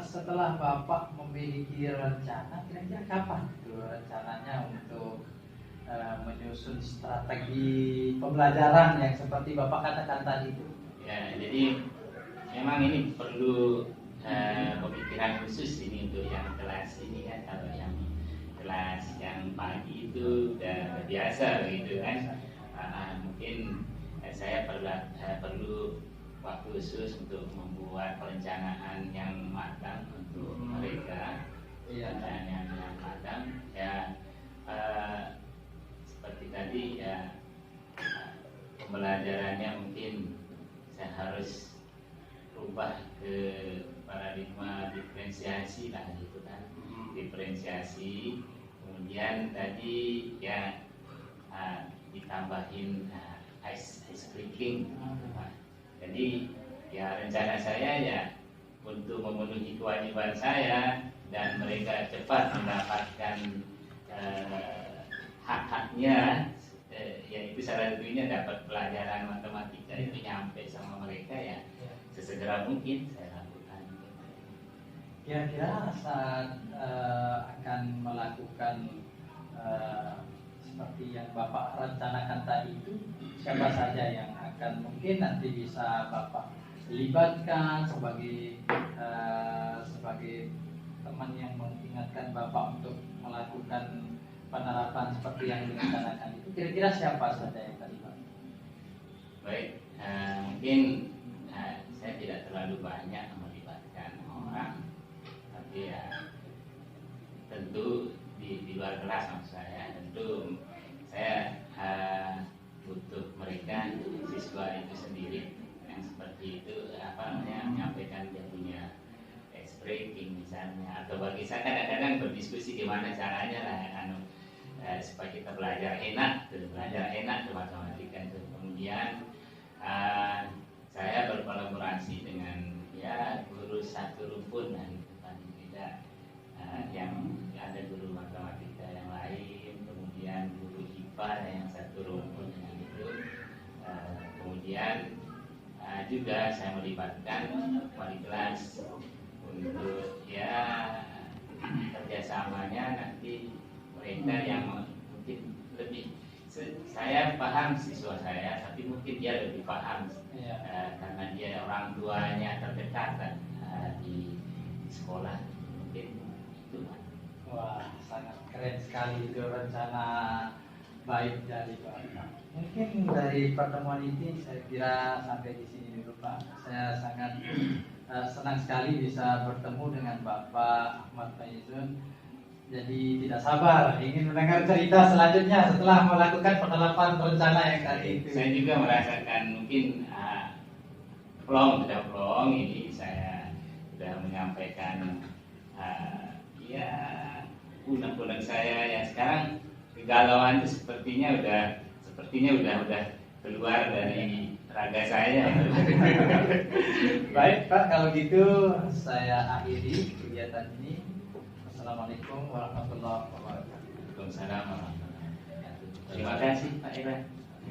setelah Bapak memiliki rencana, kira-kira kapan itu rencananya untuk menyusun strategi pembelajaran yang seperti Bapak katakan tadi itu? Ya, jadi memang ini perlu pemikiran khusus ini untuk yang kelas ini kan. Kalau yang kelas yang pagi itu udah biasa gitu kan. Mungkin saya perlu waktu khusus untuk membuat perencanaan yang matang untuk mereka. Dan yang matang ya seperti tadi ya, pembelajarannya mungkin saya harus rubah ke paradigma diferensiasi lah gitu kan. Diferensiasi, kemudian tadi ya ditambahin ice breaking. Jadi ya rencana saya ya untuk memenuhi kewajiban saya dan mereka cepat mendapatkan hak-haknya, yaitu salah satunya dapat pelajaran matematika itu nyampe sama mereka ya sesegera mungkin saya lakukan. Kira-kira saat akan melakukan seperti yang Bapak rencanakan tadi itu, siapa saja yang akan mungkin nanti bisa Bapak libatkan sebagai teman yang mengingatkan Bapak untuk melakukan penerapan seperti yang direncanakan itu? Kira-kira siapa saja yang tadi Pak? Baik, mungkin saya tidak terlalu banyak melibatkan orang, tapi ya tentu di luar kelas maksud saya, tentu saya butuh mereka siswa itu sendiri yang seperti itu menyampaikan dia punya breaking misalnya, atau bagi saya kadang-kadang berdiskusi gimana caranya lah supaya kita belajar enak ke matematika itu. Kemudian saya berkolaborasi dengan ya guru satu rumpun gitu, paling tidak yang ada guru matematika yang lain, kemudian guru IPA yang satu rumpun dengan itu, kemudian juga saya melibatkan wali kelas untuk ya kerjasamanya nanti mereka yang mungkin lebih, saya paham siswa saya tapi mungkin dia lebih paham karena dia orang tuanya terdekat di sekolah, mungkin itu. Wah, sangat keren sekali itu rencana baik dari Pak. Mungkin dari pertemuan ini saya kira sampai di sini dulu Pak. Saya sangat senang sekali bisa bertemu dengan Bapak Ahmad Faizun. Jadi tidak sabar ingin mendengar cerita selanjutnya setelah melakukan penerapan rencana yang tadi itu. Saya juga merasakan mungkin plong ini saya sudah menyampaikan ya unek-unek saya yang sekarang kegalauan itu sepertinya udah keluar dari raga saya. Baik Pak, kalau gitu saya akhiri kegiatan ini. Assalamualaikum warahmatullahi wabarakatuh. Waalaikumsalam warahmatullahi wabarakatuh. Terima kasih Pak Irwan.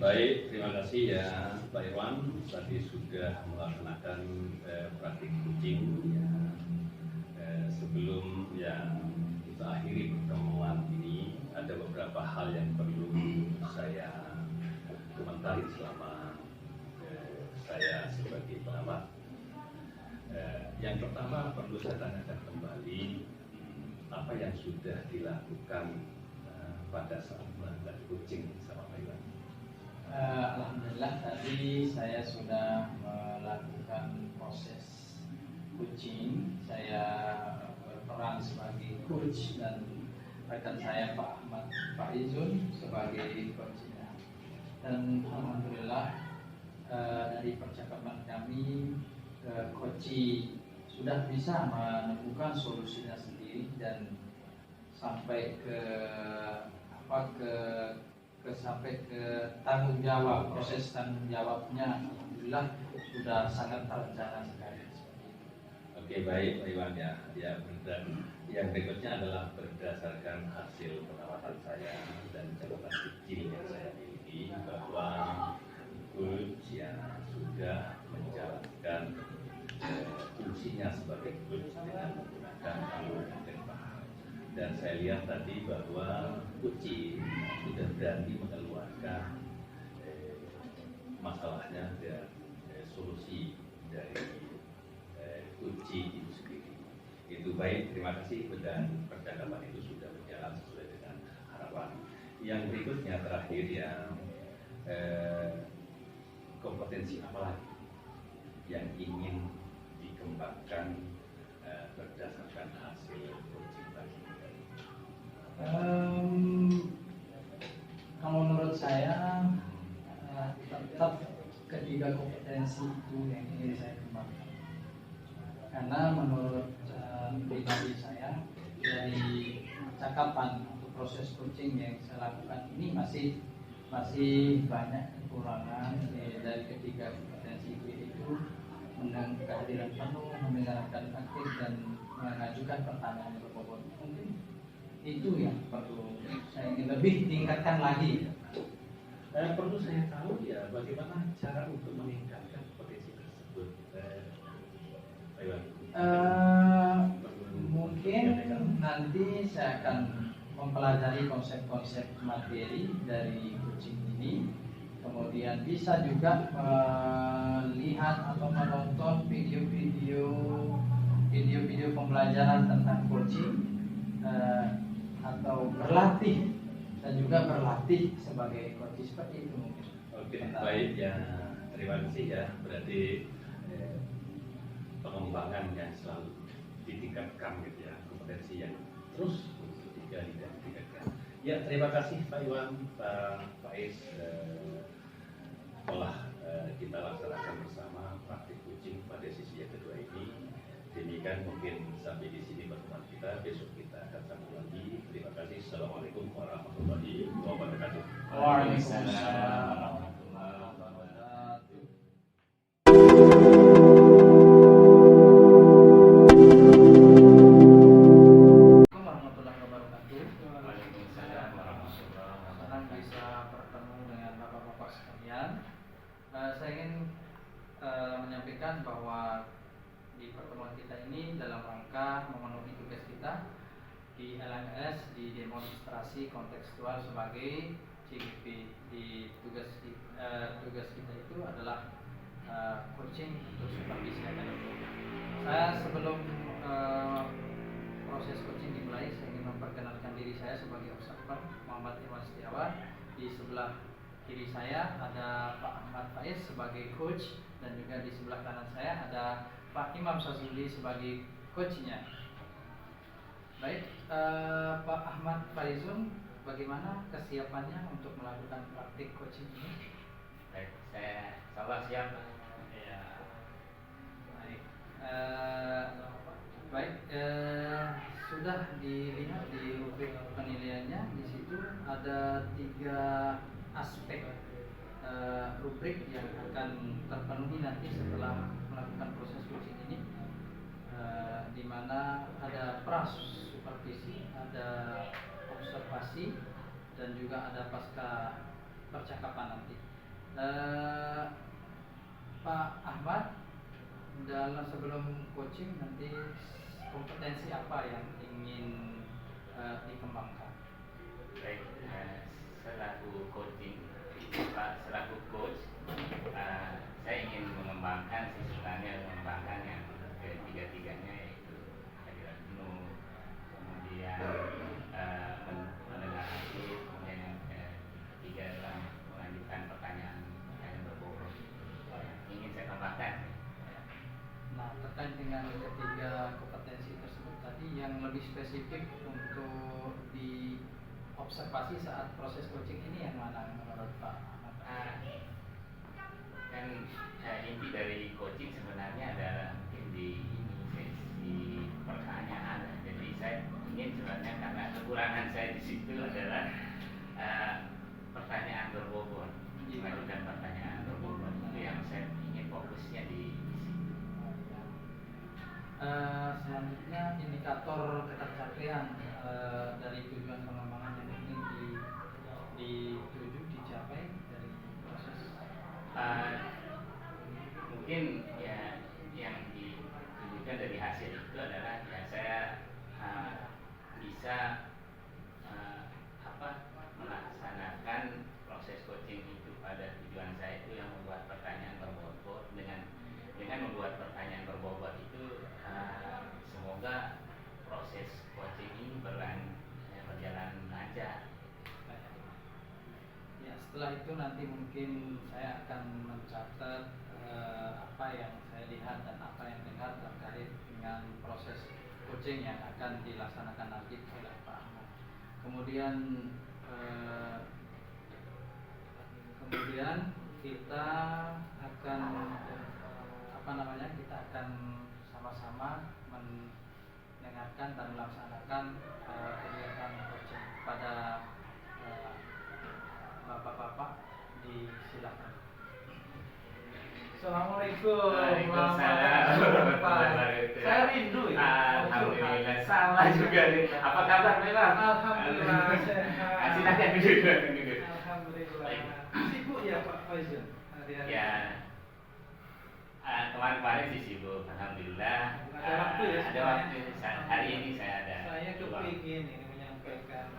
Baik, terima kasih ya Pak Irwan. Tadi sudah melaksanakan praktik kucing ya. Sebelum yang kita akhiri pertemuan ini, ada beberapa hal yang perlu saya komentari selama saya sebagai pengamat. Yang pertama perlu saya tanyakan kembali apa yang sudah dilakukan pada saat melakukan kucing sama Pak Irwan. Alhamdulillah tadi saya sudah melakukan proses coaching. Saya berperan sebagai coach dan rekan saya Pak Ahmad Faizun sebagai coachnya. Dan alhamdulillah dari percakapan kami coach sudah bisa menemukan solusinya sendiri dan sampai ke sampai ke tanggung jawab, proses tanggung jawabnya alhamdulillah sudah sangat terencana sekali. Oke, baik Pak Iwan ya. Yang berikutnya adalah berdasarkan hasil pengamatan saya dan catatan kecil yang saya miliki bahwa coach yang sudah menjalankan fungsinya sebagai coach dengan menggunakan alur yang paham. Dan saya lihat tadi bahwa coach sudah berani mengeluarkan masalahnya dan solusi dari coach itu sendiri. Itu baik, terima kasih dan percakapan itu sudah berjalan sesuai dengan harapan. Yang berikutnya terakhir yang kompetensi apa lagi yang ingin dikembangkan berdasarkan hasil coaching tadi? Kalau menurut saya tetap ketiga kompetensi itu yang ingin saya kembangkan. Karena menurut pribadi saya dari cakapan atau proses coaching yang saya lakukan ini masih banyak kekurangan dari ketiga kompetensi itu kehadiran penuh, mendengarkan aktif dan mengajukan pertanyaan yang berbobot. Mungkin itu yang perlu saya ingin lebih tingkatkan lagi. Perlu saya tahu ya bagaimana cara untuk meningkatkan potensi tersebut. Mungkin nanti saya akan mempelajari konsep-konsep materi dari coaching ini, kemudian bisa juga melihat atau menonton video-video pembelajaran tentang coaching atau berlatih dan juga berlatih sebagai coach seperti itu mungkin. Oke, baik ya, terima kasih ya. Berarti pengembangan yang selalu ditingkatkan gitu ya, kompetensi yang terus ditingkatkan. Ya, terima kasih Pak Iwan, Pak Faiz, telah kita laksanakan bersama praktik coaching pada sesi yang kedua ini. Demikian mungkin sampai di sini pertemuan kita, besok kita akan sambung lagi. Terima kasih. Assalamualaikum warahmatullahi wabarakatuh. Waalaikumsalam. Warahmatullahi wabarakatuh. Waalaikumsalam warahmatullahi wabarakatuh. Senang bisa bertemu dengan bapak-bapak sekalian. Saya ingin menyampaikan bahwa di pertemuan kita ini dalam rangka memenuhi tugas kita di LMS di demonstrasi kontekstual sebagai CGP. Di tugas kita itu adalah coaching untuk supervisi akademik. Saya sebelum proses coaching dimulai, saya ingin memperkenalkan diri saya sebagai observer Muhammad Iwan Setiawan. Di sebelah kiri saya ada Pak Ahmad Faiz sebagai coach, dan juga di sebelah kanan saya ada Pak Imam Sazuli sebagai coachnya. Baik, Pak Ahmad Faizun, bagaimana kesiapannya untuk melakukan praktik coaching ini? Baik, saya sabar siap. Ya, baik. Sudah dilihat di rubrik penilaiannya, di situ ada 3 aspek rubrik yang akan terpenuhi nanti setelah melakukan proses coaching ini, di mana ada pras supervisi, ada observasi, dan juga ada pasca percakapan nanti. Pak Ahmad, dalam sebelum coaching nanti kompetensi apa yang ingin dikembangkan? Baik, selaku coaching, selaku coach, saya ingin mengembangkan yang ketiga-tiganya, yaitu kehadiran penuh, kemudian mendengar aktif, kemudian yang ketiga adalah melanjutkan pertanyaan yang berbobot. Ingin saya kembangkan. Nah, terkait dengan ketiga kompetensi tersebut tadi, yang lebih spesifik untuk diobservasi saat proses coaching ini yang mana menurut Pak Ahmad? Dan inti dari coaching sebenarnya adalah mungkin di sesi pertanyaan. Jadi saya ingin sebenarnya, karena kekurangan saya di situ adalah pertanyaan berbobot, mengajukan pertanyaan berbobot, itu yang saya ingin fokusnya di situ. Selanjutnya, indikator ketercapaian dari tujuan pengembangan yang ingin dituju dicapai dari proses. Mungkin ya yang ditujukan dari hasil itu adalah ya saya bisa melaksanakan proses coaching itu pada tujuan saya itu yang membuat pertanyaan berbobot. Dengan membuat pertanyaan berbobot itu semoga proses coaching ini berjalan lancar. Ya, setelah itu nanti mungkin saya akan mencatat apa yang saya lihat dan apa yang dengar terkait dengan proses coaching yang akan dilaksanakan nanti oleh Pak Ahmad. Kemudian kita akan kita akan sama-sama mendengarkan dan melaksanakan kegiatan coaching pada bapak-bapak. Disilakan. Assalamualaikum. Waalaikumsalam. Saya rindu ya. Alhamdulillah, sama juga nih. Apa kabar memang? Alhamdulillah sehat. Silakan duduk. Alhamdulillah. Sibuk ya Pak Faizul hari-hari? Ya, kemarin sih sibuk. Alhamdulillah. Ada waktu ya? Ada waktu. Hari ini saya ada. Saya kepingin ini menyampaikan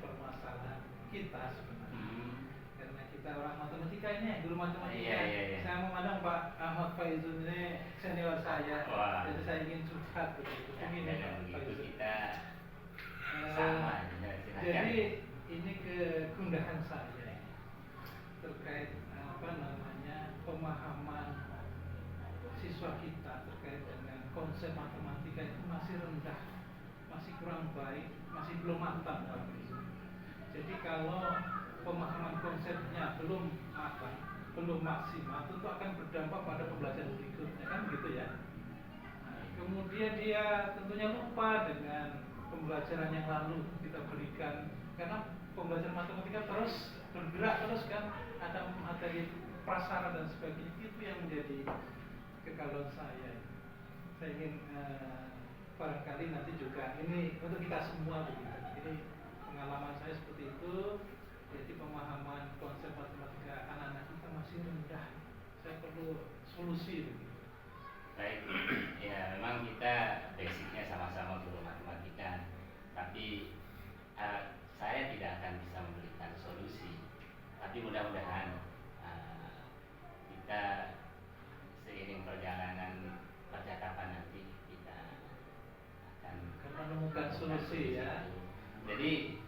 permasalahan kita sebenarnya. Karena kita orang matematika ini, guru matematika. Iya. Saya memandang Pak Ahmad Faizul ini senior saya. Wah. Jadi saya ingin curhat begitu. Begini Pak Begitu Faizul. kita sama. Jadi ini kegundahan saya terkait pemahaman siswa kita terkait dengan konsep matematika itu masih rendah, masih kurang baik, masih belum mantap. Jadi kalau pemahaman konsepnya belum matang, belum maksimal, tentu akan berdampak pada pembelajaran berikutnya, kan begitu ya. Nah, kemudian dia tentunya lupa dengan pembelajaran yang lalu kita berikan, karena pembelajaran matematika terus bergerak terus kan, ada materi prasarana dan sebagainya. Itu yang menjadi kegalauan saya. Saya ingin barangkali nanti juga ini untuk kita semua begitu. Ini pengalaman saya seperti itu. Jadi pemahaman konsep matematika anak-anak kita masih rendah. Saya perlu solusi begitu. Baik, ya memang kita basicnya sama-sama guru matematika, tapi saya tidak akan bisa memberikan solusi. Tapi mudah-mudahan kita seiring perjalanan percakapan nanti kita akan menemukan solusi ya. Jadi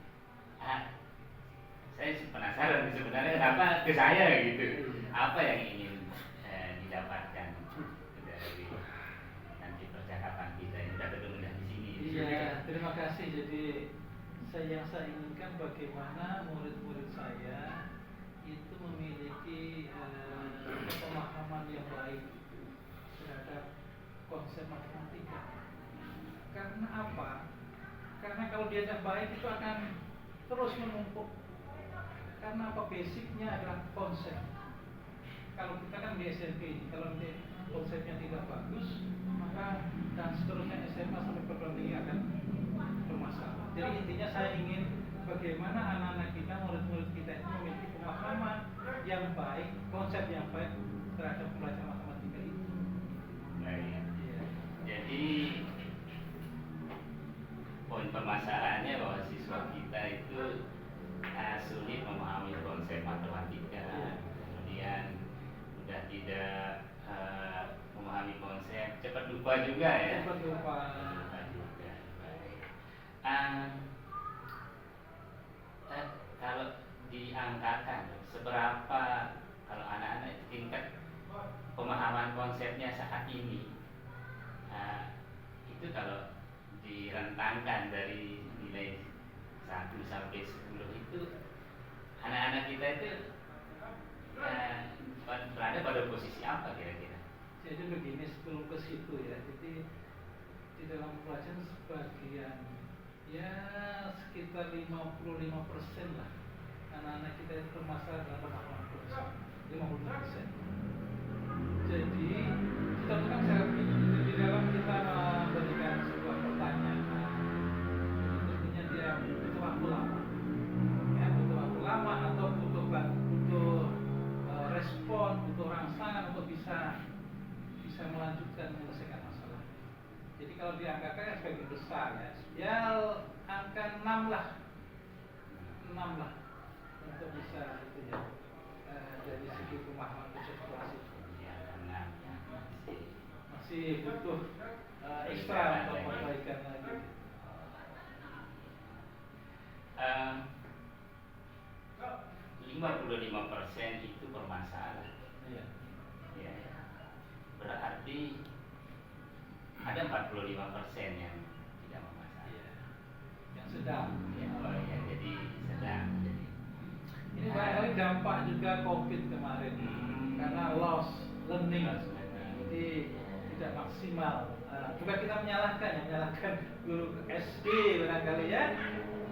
saya penasaran sebenarnya kenapa ke saya gitu. Apa yang ingin didapatkan dari nanti percakapan kita ini sudah ketemu di sini. Iya, terima kasih. Jadi yang saya inginkan bagaimana murid-murid saya itu memiliki pemahaman yang baik terhadap konsep matematika. Karena apa? Karena kalau dia tidak baik itu akan terus menumpuk. Karena apa? Basicnya adalah konsep. Kalau kita kan di SMP, kalau konsepnya tidak bagus, maka dan seterusnya SMA sampai perguruan tinggi akan bermasalah. Jadi intinya saya ingin bagaimana anak-anak kita, murid-murid kita itu memiliki pemahaman yang baik, konsep yang baik terhadap pembelajaran matematika itu. Baik. Ya. Jadi poin permasalahannya bahwa siswa kita itu sulit memahami konsep matematika, kemudian sudah tidak memahami konsep, cepat lupa juga ya. Cepat lupa. Juga. Baik. Kalau diangkakan seberapa kalau anak-anak tingkat pemahaman konsepnya saat ini, itu kalau direntangkan dari nilai 1 sampai 10 itu anak-anak kita itu berada pada posisi apa kira-kira? Jadi begini, sebelum ke situ ya. Jadi di dalam pelajaran sebagian ya sekitar 55% lah anak-anak kita itu bermasalah dalam pemahaman konsep. 55%. Jadi kita kan saya di dalam kita memberikan sebuah pertanyaan, tentunya dia butuh waktu lama, ya butuh waktu lama atau butuh respon, butuh rangsangan untuk bisa melanjutkan menyelesaikan masalah. Jadi kalau diangkakan sebagian besar ya angka 6 lah untuk bisa itu ya dari segi pemahaman konseptuasi masih butuh ekstra untuk perbaikan lagi. 55% itu bermasalah. Iya. Ya. Berarti ada 45% yang tidak bermasalah. Iya. Yang sedang. Ya, jadi sedang. Jadi Ini barangkali dampak juga COVID kemarin karena loss learning, jadi tidak maksimal. Bukan kita menyalahkan guru SD barangkali ya.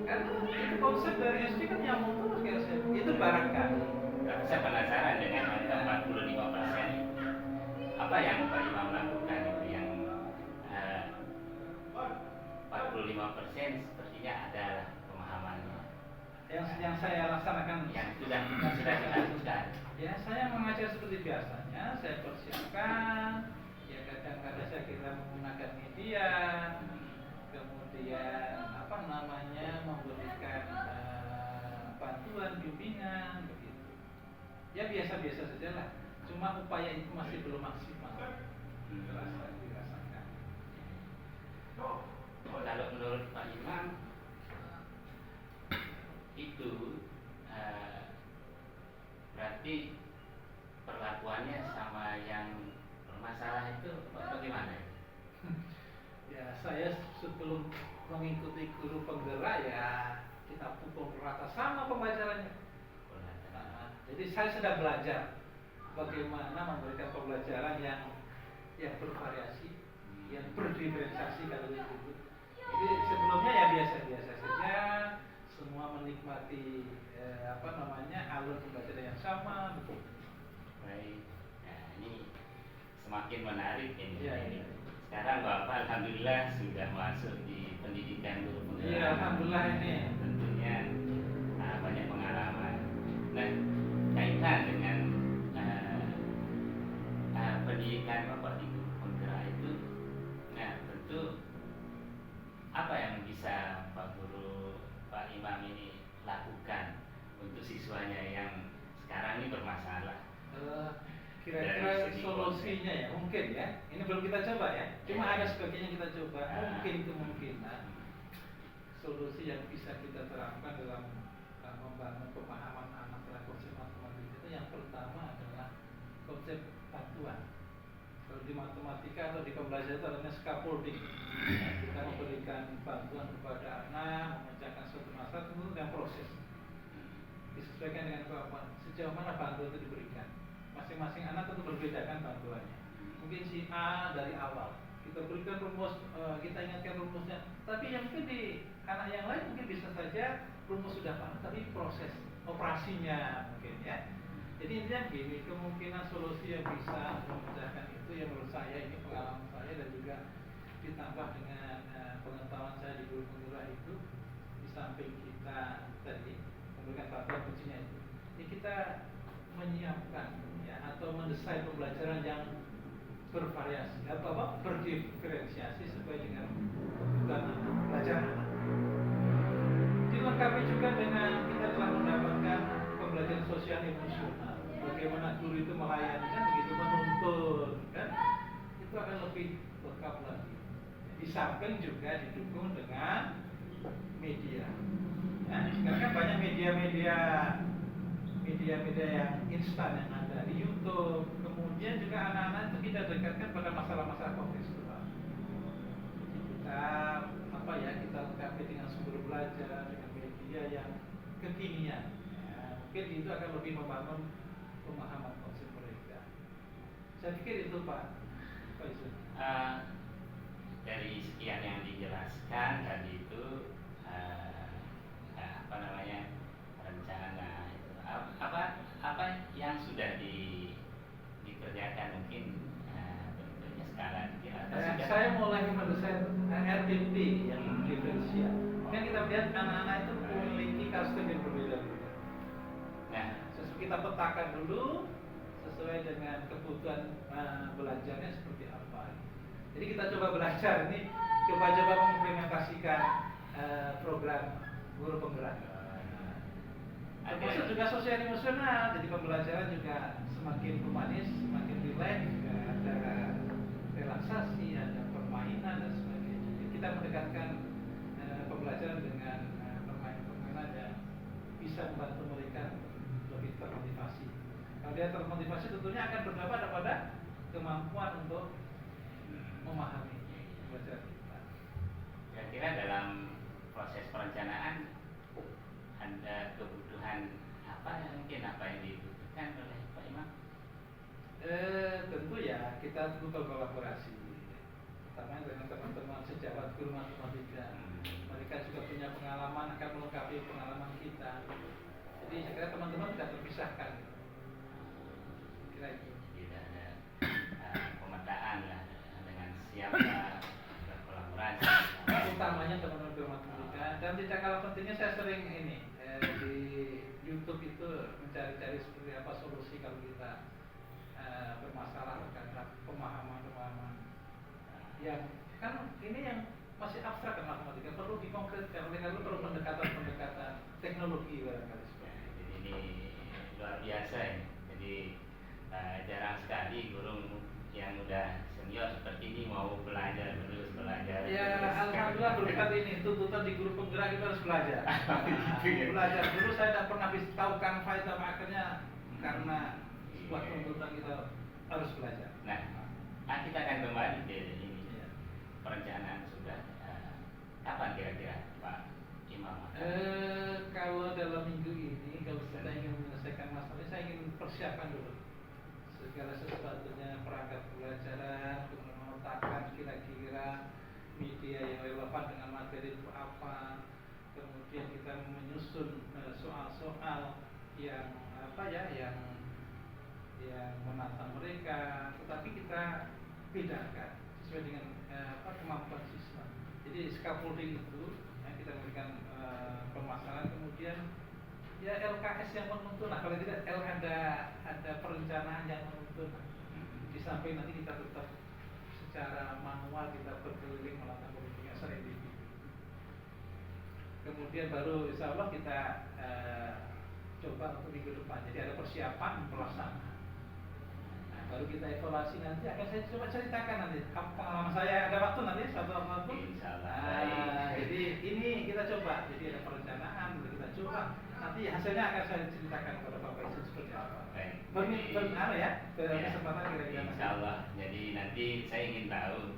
Karena itu konsep dari SD kan nyambung terus ke SMP. Itu barangkali. saya penasaran dengan angka 45%. Apa yang Pak Imam lakukan itu yang 45% sepertinya ada pemahamannya. Yang saya laksanakan Yang sudah dilakukan. ya saya mengajar seperti biasanya, saya persiapkan ya kadang-kadang saya kira menggunakan media, kemudian memberikan bantuan bimbingan begitu. Ya biasa-biasa saja lah. Cuma upaya itu masih belum maksimal. Dirasakan. Kalau menurut Pak Imam itu berarti perlakuannya sama yang bermasalah itu saya sebelum mengikuti guru penggerak ya kita pukul rata sama pembelajarannya. Jadi saya sudah belajar bagaimana memberikan pembelajaran yang bervariasi, yang berdiferensiasi kalau gitu. Jadi sebelumnya ya biasa-biasa saja, semua menikmati alur pembelajaran yang sama. Betul. Baik. Nah, ini semakin menarik ini. Ya, ini. ya. Sekarang Bapak alhamdulillah sudah masuk di pendidikan guru penggerak. Iya, alhamdulillah ini. Tentunya banyak pengalaman. Nah, kaitan dengan pendidikan Bapak di guru penggerak itu, nah tentu apa yang bisa Pak Guru, Pak Imam ini lakukan untuk siswanya yang sekarang ini bermasalah? Kira-kira solusinya ya mungkin ya, ini belum kita coba ya, cuma ada sebagainya kita coba. Mungkin kemungkinan solusi yang bisa kita terapkan dalam membangun pemahaman anak terhadap konsep matematika itu yang pertama adalah konsep bantuan. Kalau di matematika atau di pembelajaran itu adanya scaffolding. Kita memberikan bantuan kepada anak memecahkan suatu masalah tentu dengan proses disesuaikan dengan kemampuan. Sejauh mana bantuan itu diberikan? Masing-masing anak tentu berbeda kan bantuannya. Mungkin si A dari awal kita berikan rumus, kita ingatkan rumusnya. Tapi yang mungkin di anak yang lain mungkin bisa saja rumus sudah paham, tapi proses operasinya mungkin ya. Jadi intinya begini, kemungkinan solusi yang bisa memecahkan itu yang menurut saya ini pengalaman saya dan juga ditambah dengan pengetahuan saya di guru penggerak itu, di samping kita tadi memberikan bantuan kuncinya itu, ini kita menyiapkan ya atau mendesain pembelajaran yang bervariasi atau berdiferensiasi sesuai dengan kebutuhan belajar anak. Dilengkapi juga dengan kita telah mendapatkan pembelajaran sosial emosional. Bagaimana guru itu melayani kan begitu menuntun kan, itu akan lebih lengkap lagi. Di samping juga didukung dengan media. Nah, sekarang kan banyak media-media yang instan yang ada di YouTube. Kemudian juga anak-anak itu kita dekatkan pada masalah-masalah kontekstual. Kita lengkapi dengan sumber belajar, dengan media yang kekinian. Ya, mungkin itu akan lebih membangun pemahaman konsep mereka. Saya pikir itu Pak Yusuf. Dari sekian yang dijelaskan tadi itu rencana itu apa yang sudah dikerjakan mungkin bentuknya sekarang saya mulai mendesain RTP yang diferensial. Kan kita lihat anak-anak itu memiliki custom yang berbeda-beda. Nah, kita petakan dulu sesuai dengan kebutuhan belajarnya seperti apa. Jadi kita coba belajar ini, coba mengimplementasikan program guru penggerak. Termasuk juga sosial emosional, jadi pembelajaran juga semakin humanis, semakin rileks, juga ada relaksasi, ada permainan dan sebagainya. Jadi kita mendekatkan pembelajaran dengan permainan yang bisa membantu mereka lebih termotivasi. Kalau dia termotivasi tentunya akan berdampak pada kemampuan untuk memahami pembelajaran kita. Kira-kira dalam proses perencanaan ada kebutuhan apa yang dibutuhkan oleh Pak Imam? Tentu ya kita perlu berkolaborasi, terutama dengan teman-teman sejawat guru matematika. Mereka juga punya pengalaman, akan melengkapi pengalaman kita. Jadi saya kira teman-teman tidak terpisahkan. Kira itu. Tidak ada pemetaan lah dengan siapa berkolaborasi. Utamanya teman-teman guru matematika, dan tidak kalah pentingnya saya sering ini di YouTube itu mencari-cari seperti apa solusi kalau kita bermasalah terhadap pemahaman yang kan ini yang masih abstrak kan matematika, perlu dikonkretkan, mereka perlu pendekatan teknologi barangkali seperti itu. Jadi ini luar biasa ya. Jadi jarang sekali guru yang udah senior seperti ini mau belajar. Ya alhamdulillah berkat ini tuntutan di guru penggerak kita harus belajar. Belajar dulu saya tidak pernah bisa tahu Canva itu apa akhirnya karena sebuah tuntutan kita harus belajar. Nah, kita akan kembali ke ini. Perencanaan sudah, segala sesuatunya, perangkat pembelajaran, kemudian memetakan kira-kira media yang relevan dengan materi itu apa, kemudian kita menyusun soal-soal yang yang menantang mereka, tetapi kita bedakan sesuai dengan kemampuan siswa. Jadi scaffolding itu kita memberikan permasalahan, kemudian ya LKS yang menuntun. Nah, kalau tidak ada perencanaan yang menuntun. Di samping nanti kita tetap secara manual kita berkeliling melakukan politik asal individu. Kemudian baru insya Allah kita coba untuk minggu depan. Jadi ada persiapan pelaksanaan. Nah, baru kita evaluasi nanti. Akan saya coba ceritakan nanti pengalaman saya. Ada waktu nanti satu waktu. Jadi ini kita coba. Jadi ada perencanaan, kita coba. Nanti hasilnya akan saya ceritakan kepada Bapak Ibu seperti apa. Berminat ya, kesempatan kira-kira. Insya Allah. Jadi nanti saya ingin tahu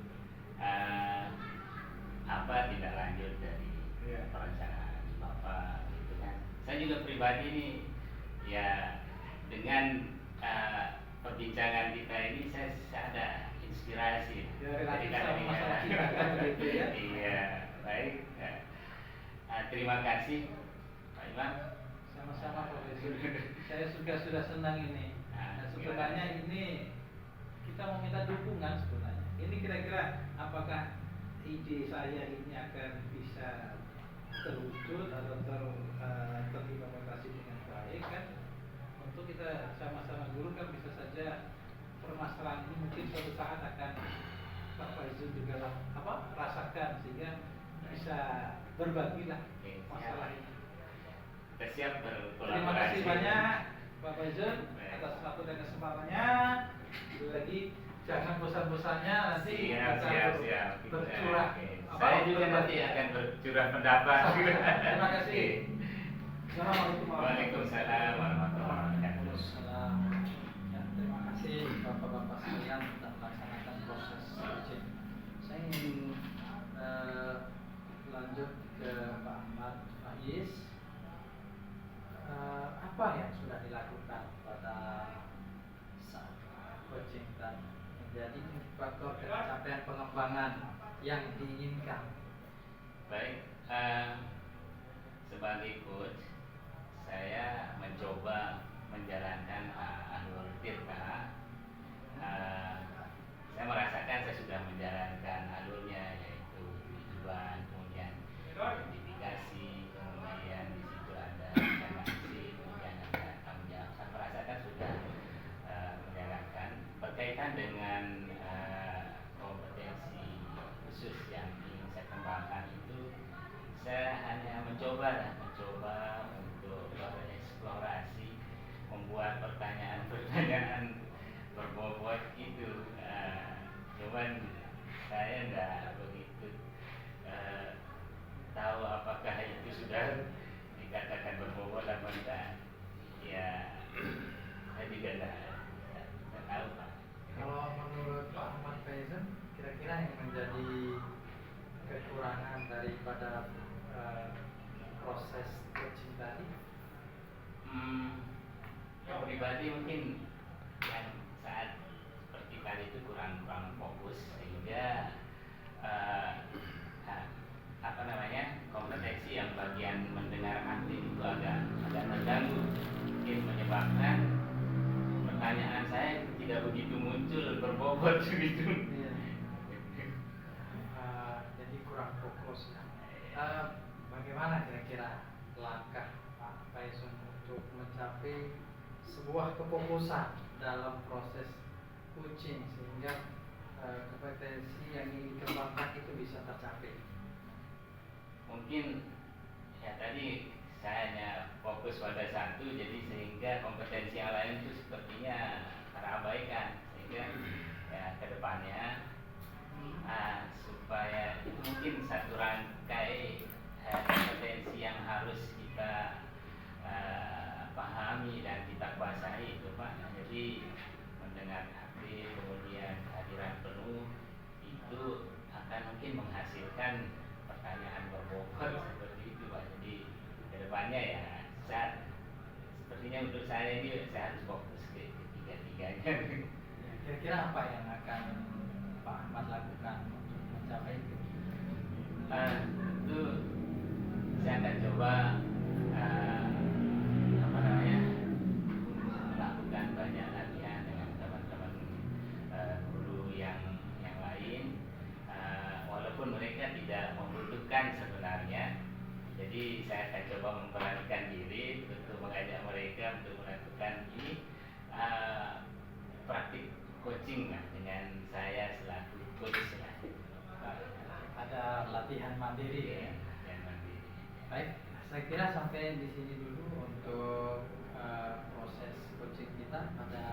apa tindak lanjut dari perencanaan Bapak gitu kan. Saya juga pribadi nih ya dengan perbincangan kita ini saya ada inspirasi dari masalah kita kan gitu ya. Iya, baik. Terima kasih Pak Imam. Sama-sama Pak Besul. Saya sudah senang ini. Nah, sebenarnya ini kita mau minta dukungan sebenarnya. Ini kira-kira apakah ide saya ini akan bisa terwujud atau terimplementasi dengan baik kan? Untuk kita sama-sama guru kan bisa saja permasalahan ini mungkin suatu saat akan Pak Faizul juga rasakan sehingga bisa berbagilah masalah ini. Kita siap berkolaborasi. Terima kasih banyak Pak Faizul atas waktu dan kesempatannya. Lagi jangan bosan-bosannya nanti siap. bercurah. Saya juga nanti akan bercurah pendapat. Terima kasih. Assalamualaikum Waalaikumsalam warahmatullahi wabarakatuh. Ya, terima kasih Bapak-bapak sekalian telah melaksanakan proses coaching. Saya ingin lanjut ke Pak Ahmad Faiz. Apa yang sudah dilakukan pada saat coaching dan menjadi indikator capaian pengembangan yang diinginkan? Baik, sebagai coach saya mencoba menjalankan Ahlul Tirta. Saya merasakan saya sudah menjalankan alurnya, yaitu tujuan, kemudian identifikasi, kemudian di situ ada sanksi, kemudian ada tanggung jawab. Saya merasakan sudah menjalankan berkaitan dengan kompetensi khusus yang ingin saya kembangkan itu. Saya hanya mencoba untuk bereksplorasi, membuat pertanyaan-pertanyaan berbobot itu. Cuman saya tidak begitu tahu apakah itu sudah dikatakan berbobot atau tidak. Ya, saya juga tidak tahu Pak. Kalau menurut Pak Ahmad Faizul, kira-kira yang menjadi kekurangan daripada proses coaching tadi? Yang pribadi mungkin yang saat seperti tadi itu kurang fokus, sehingga kompetensi yang bagian mendengar aktif itu agak terganggu, mungkin menyebabkan pertanyaan saya tidak begitu muncul berbobot begitu. Iya. Jadi kurang fokus ya. Bagaimana kira-kira langkah Pak Faizul untuk mencapai sebuah kefokusan dalam proses coaching sehingga kompetensi yang ingin dikembangkan itu bisa tercapai? Mungkin ya tadi saya hanya fokus pada satu, jadi sehingga kompetensi yang lain itu sepertinya terabaikan, sehingga ya kedepannya supaya itu mungkin satu rangkai kompetensi yang harus kita pahami dan kita kuasai itu Pak. Jadi mendengar aktif, kemudian kehadiran penuh itu akan mungkin menghasilkan pertanyaan berbobot seperti itu Pak. Jadi kedepannya ya sepertinya untuk saya ini saya harus fokus ke ketiga-tiga ketiganya. Kira-kira apa yang akan Pak Ahmad lakukan untuk mencapai itu? Itu saya akan coba apa namanya, melakukan banyak latihan dengan teman-teman guru yang lain, walaupun mereka tidak membutuhkan sebenarnya. Jadi saya akan coba memberanikan diri untuk mengajak mereka untuk melakukan ini praktik coaching lah, dengan saya selaku coach lah. Ada latihan mandiri ya. Yang mandiri. Baik, saya kira sampai di sini dulu untuk proses coaching kita pada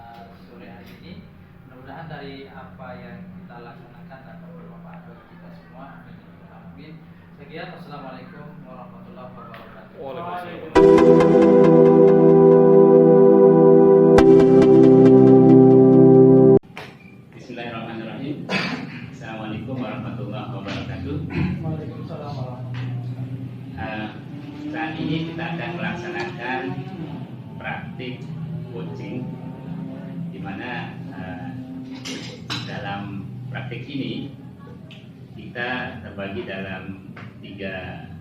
sore hari ini. Mudah-mudahan dari apa yang kita laksanakan dapat bermanfaat bagi kita semua. Amin. Saya kira wassalamualaikum warahmatullahi wabarakatuh. Bismillahirrahmanirrahim. Assalamualaikum warahmatullahi wabarakatuh. Waalaikumsalam warahmatullahi wabarakatuh. Saat ini kita akan melaksanakan praktik coaching, di mana dalam praktik ini kita terbagi dalam 3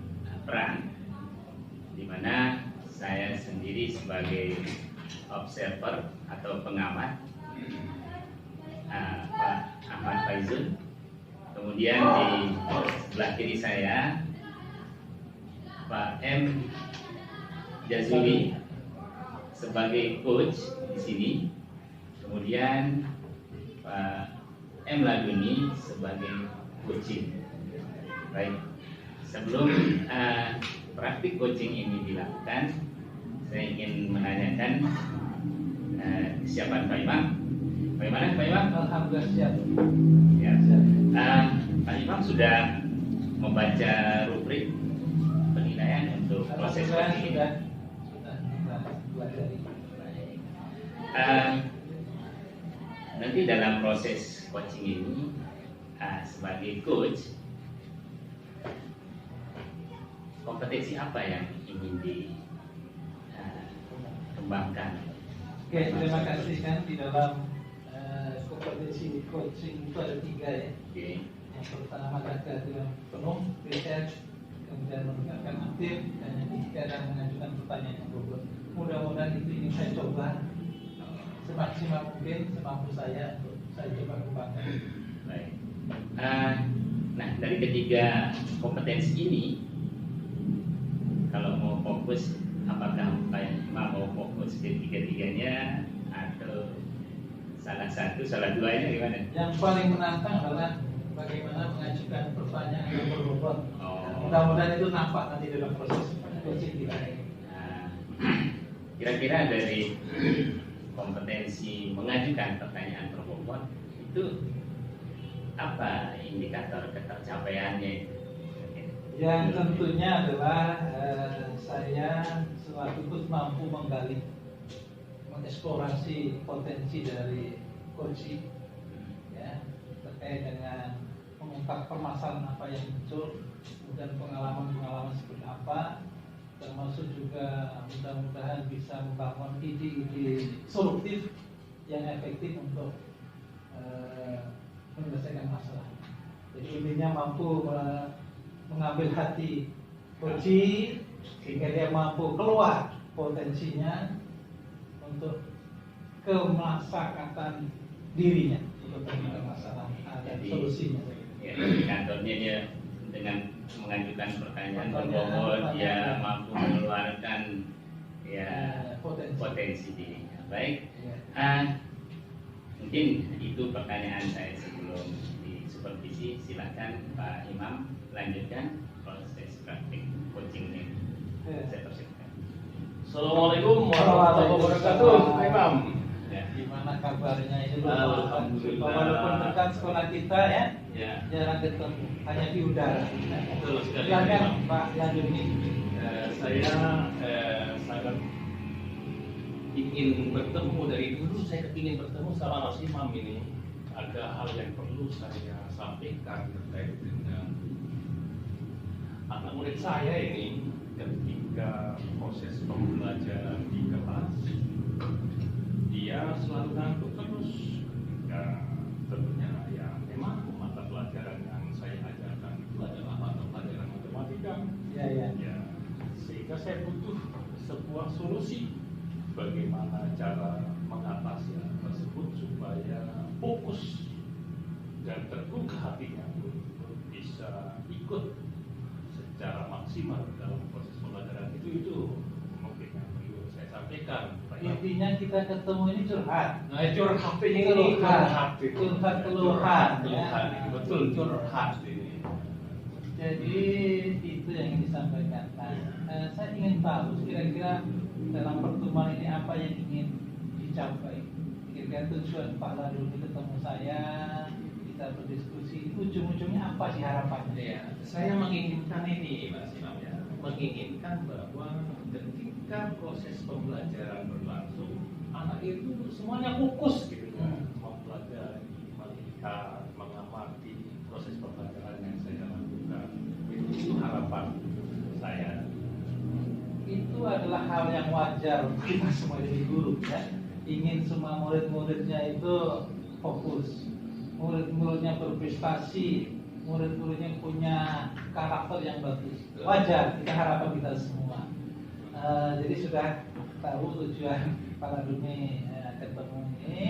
peran, di mana saya sendiri sebagai observer atau pengamat, Pak Ahmad Faizul. Kemudian di sebelah kiri saya Pak M Jazuli sebagai coach di sini. Kemudian Pak M Laduni sebagai coaching. Baik, sebelum praktik coaching ini dilakukan, saya ingin menanyakan kesiapan Pak Imam. Bagaimana Pak Imam? Alhamdulillah siap. Ya. Pak Imam sudah membaca rubrik penilaian untuk proses coaching ini. Sudah pelajari. Nanti dalam proses coaching ini, sebagai coach, kompetensi apa yang ingin dikembangkan? Oke, terima kasih. Kan di dalam kompetensi coaching itu ada 3 ya. Oke. Yang pertama adalah dengan penuh riset, kemudian mendengarkan aktif, dan yang ketiga adalah mengajukan pertanyaan yang bobot. Mudah-mudahan itu ingin saya coba semaksimal mungkin, semampu saya untuk saya coba kembangkan. Baik. Nah, dari ketiga kompetensi ini, kalau mau fokus, apakah Pak Imam mau fokus ke tiga-tiganya atau salah satu, salah duanya gimana? Yang paling menantang adalah bagaimana mengajukan pertanyaan yang berbobot. Oh. Mudah-mudahan itu nampak nanti dalam proses coaching kita ini. Nah, kira-kira dari kompetensi mengajukan pertanyaan berbobot itu apa indikator ketercapaiannya? Yang tentunya adalah saya selaku coach mampu menggali, mengeksplorasi potensi dari coaching, ya, terkait dengan mengungkap permasalahan apa yang muncul, kemudian pengalaman-pengalaman seperti apa, termasuk juga mudah-mudahan bisa membangun ide-ide solutif yang efektif untuk menyelesaikan masalah. Jadi intinya mampu mengambil hati coaching sehingga dia mampu keluar potensinya untuk kemasyarakatan dirinya untuk menyelesaikan masalah dan solusinya. Ya, indikatornya dia dengan mengajukan pertanyaan berbobot, dia mampu mengeluarkan ya potensi dirinya. Baik, mungkin itu pertanyaan saya sebelum disupervisi. Silakan Pak Imam lanjutkan proses praktik coaching ini. Saya persilakan. Assalamualaikum warahmatullahi wabarakatuh, Pak Imam. Ya. Gimana kabarnya ini? Alhamdulillah. Walaupun dekat sekolah kita ya, Ya, jarang ketemu, hanya di udara. betul sekali. Silakan Imam. Pak Yaduni. Saya sangat ingin bertemu, dari dulu saya ingin bertemu sama Mas Imam ini. Ada hal yang perlu saya sampaikan terkait dengan anak murid saya ini ketika proses pembelajaran di kelas. dia selalu ngantuk terus ketika tentunya ya memang mata pelajaran yang saya ajarkan itu adalah mata pelajaran matematika. Ya. Sehingga saya butuh sebuah solusi bagaimana cara mengatasi hal tersebut supaya fokus dan terbuka hatinya untuk bisa ikut secara maksimal dalam proses pembelajaran itu mungkin yang perlu saya sampaikan. Intinya kita ketemu ini curhat. Nah, curhat ini Curhat keluhan. Betul, curhat ini. Jadi itu yang ingin disampaikan. Nah, saya ingin tahu kira-kira dalam pertemuan ini apa yang ingin dicapai. Kira-kira tujuan Pak Laduni ketemu saya, kita berdiskusi, ujung-ujungnya apa sih harapannya? Ya, saya menginginkan ini, Mas Imam ya, menginginkan bahwa ketika proses pembelajaran berlangsung, anak itu semuanya fokus gitu ya, mempelajari, melihat, mengamati proses pembelajaran yang saya lakukan. Itu harapan saya. Itu adalah hal yang wajar kita semua jadi guru ya. Ingin semua murid-muridnya itu fokus, murid-muridnya berprestasi, murid-muridnya punya karakter yang bagus. Wajar, kita harapan kita semua. Jadi sudah tahu tujuan Pak Laduni ketemu ini.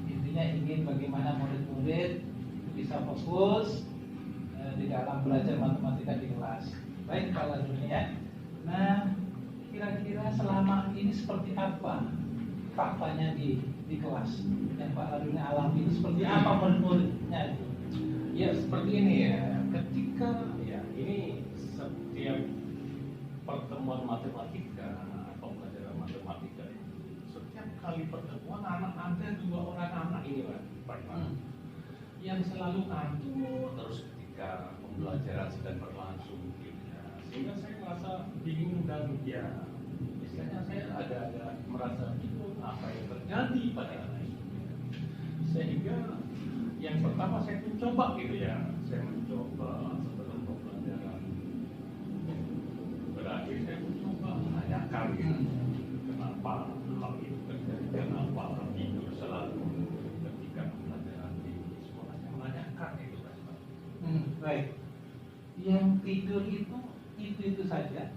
Intinya ingin bagaimana murid-murid bisa fokus di dalam belajar matematika di kelas. Baik Pak Laduni ya. Nah, kira-kira selama ini seperti apa faktanya di kelas yang Pak Laduni alami? Seperti apa murid-muridnya itu? Ya seperti ini ya. Ketika ya ini setiap pertemuan matematika, pembelajaran matematika, setiap kali pertemuan anak ada 2 orang anak ini Pak Iman, yang selalu ngantuk terus ketika pembelajaran sedang berlangsung gitu ya. Sehingga saya merasa bingung dan ya istilahnya saya agak merasa bingung apa yang terjadi pada anak ini. Sehingga yang pertama saya mencoba gitu ya, saya mencoba sebelum pembelajaran berakhir saya mencoba menanyakan gitu, kenapa hal itu terjadi, kenapa orang tidur selalu ketika pembelajaran di sekolah, saya menanyakan itu Mas. Baik. Yang tidur itu saja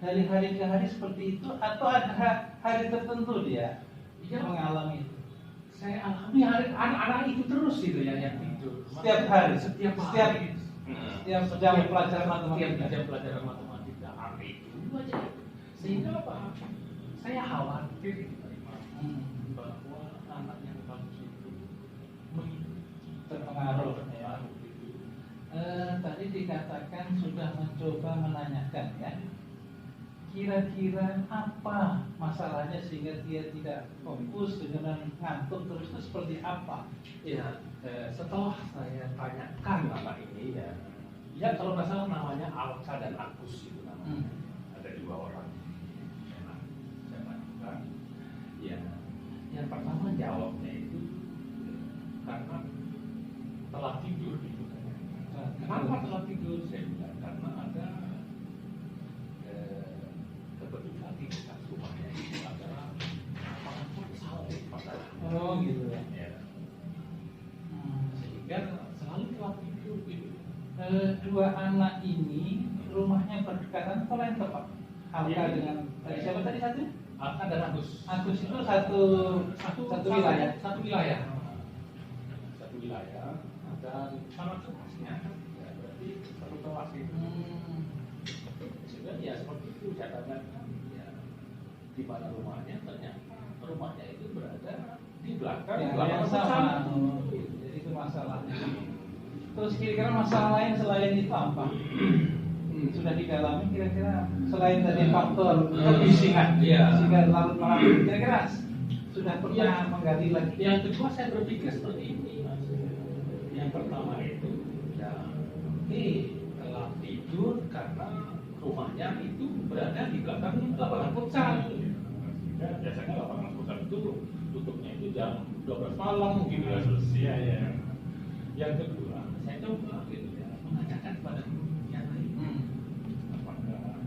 dari hari ke hari seperti itu atau ada hari tertentu dia mengalami itu? Saya alami anak-anak itu terus gitu ya yang tidur. Setiap hari, setiap jam pelajaran matematika. Setiap jam pelajaran matematika hari itu aja. Sehingga apa? Saya khawatir bahwa anak yang bagus itu terpengaruh. Ya. Tadi dikatakan sudah mencoba menanyakan ya. Kira-kira apa masalahnya sehingga dia tidak fokus dengan ngantuk terus itu seperti apa? Ya, setelah saya tanyakan anak ini ya kalau nggak salah namanya Alka dan Agus itu namanya. Ada 2 orang. Saya tanyakan. Ya, yang pertama jawabnya itu karena telah tidur gitu. Kenapa telah tidur? Saya bilang karena ada kebetulan di dekat rumahnya itu adalah lapangan futsal Oh gitu ya. Sehingga selalu telah tidur gitu. 2 anak ini rumahnya berdekatan atau lain tempat? Alka dengan siapa tadi satu? Alka dan Agus. Agus itu satu wilayah. Satu wilayah. Satu wilayah dan sama kelasnya. Ya, berarti satu kelas itu. Sehingga ya seperti itu catatan ya, di mana rumahnya ternyata rumahnya itu berada di belakang Ya, belakang yang futsal. sama. Jadi itu masalahnya. Terus kira-kira masalah lain selain itu apa? Sudah didalami kira-kira selain tadi faktor kebisingan, Iya. sehingga larut malam. Kira-kira sudah pernah menggali lagi? Yang kedua saya berpikir seperti ini, Mas. Yang pertama itu ya telah tidur karena rumahnya itu berada di belakang lapangan futsal. Ya, biasanya lapangan futsal itu tutupnya itu jam 12 malam gitu ya selesai. Ya. Yang kedua saya coba gitu ya mengajarkan kepada guru yang lain. Apakah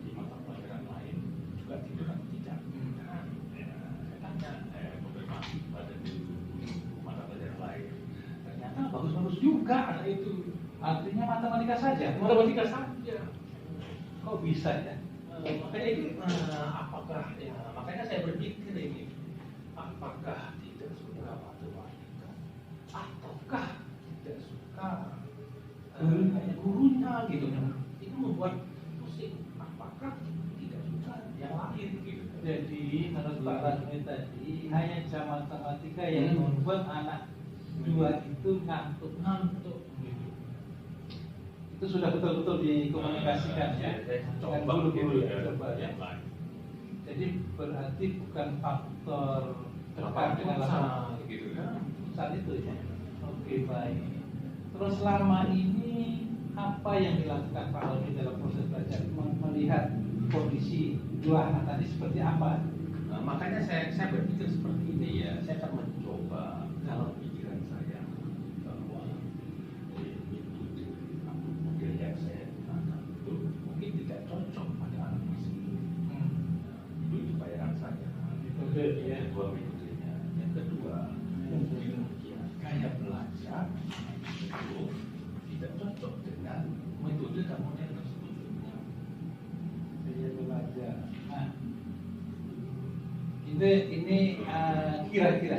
di mata pelajaran lain juga tidur atau tidak? Nah, bagus-bagus juga anak itu. Artinya matematika saja. Matematika saja. Kok bisa ya? Makanya ini apakah ya, makanya saya berpikir ini, apakah tidak suka matematika ataukah tidak suka gurunya gitu. Itu membuat pusing. Apakah tidak suka yang lain gitu. Jadi menurut Pak Radmi tadi hanya jam matematika yang membuat anak dua itu ngantuk. Gitu. Itu sudah betul-betul dikomunikasikan ya dengan guru-guru ya. Coba ya. Jadi berarti bukan faktor terkait dengan lapangan gitu kan. saat itu ya. Oke, baik. Terus selama ini apa yang dilakukan Pak Radmi dalam proses belajar, melihat kondisi dua anak tadi seperti apa? Nah, makanya saya berpikir seperti ini ya. Saya akan mencoba dalam pikiran saya bahwa model yang saya gunakan itu mungkin tidak cocok pada anak masih. Itu bayaran saya. Metode ya. Yang kedua metodenya. Yang kedua mungkin ya, gaya belajar itu tidak cocok dengan metode dan model tersebut. Saya belajar. Nah, ini kira-kira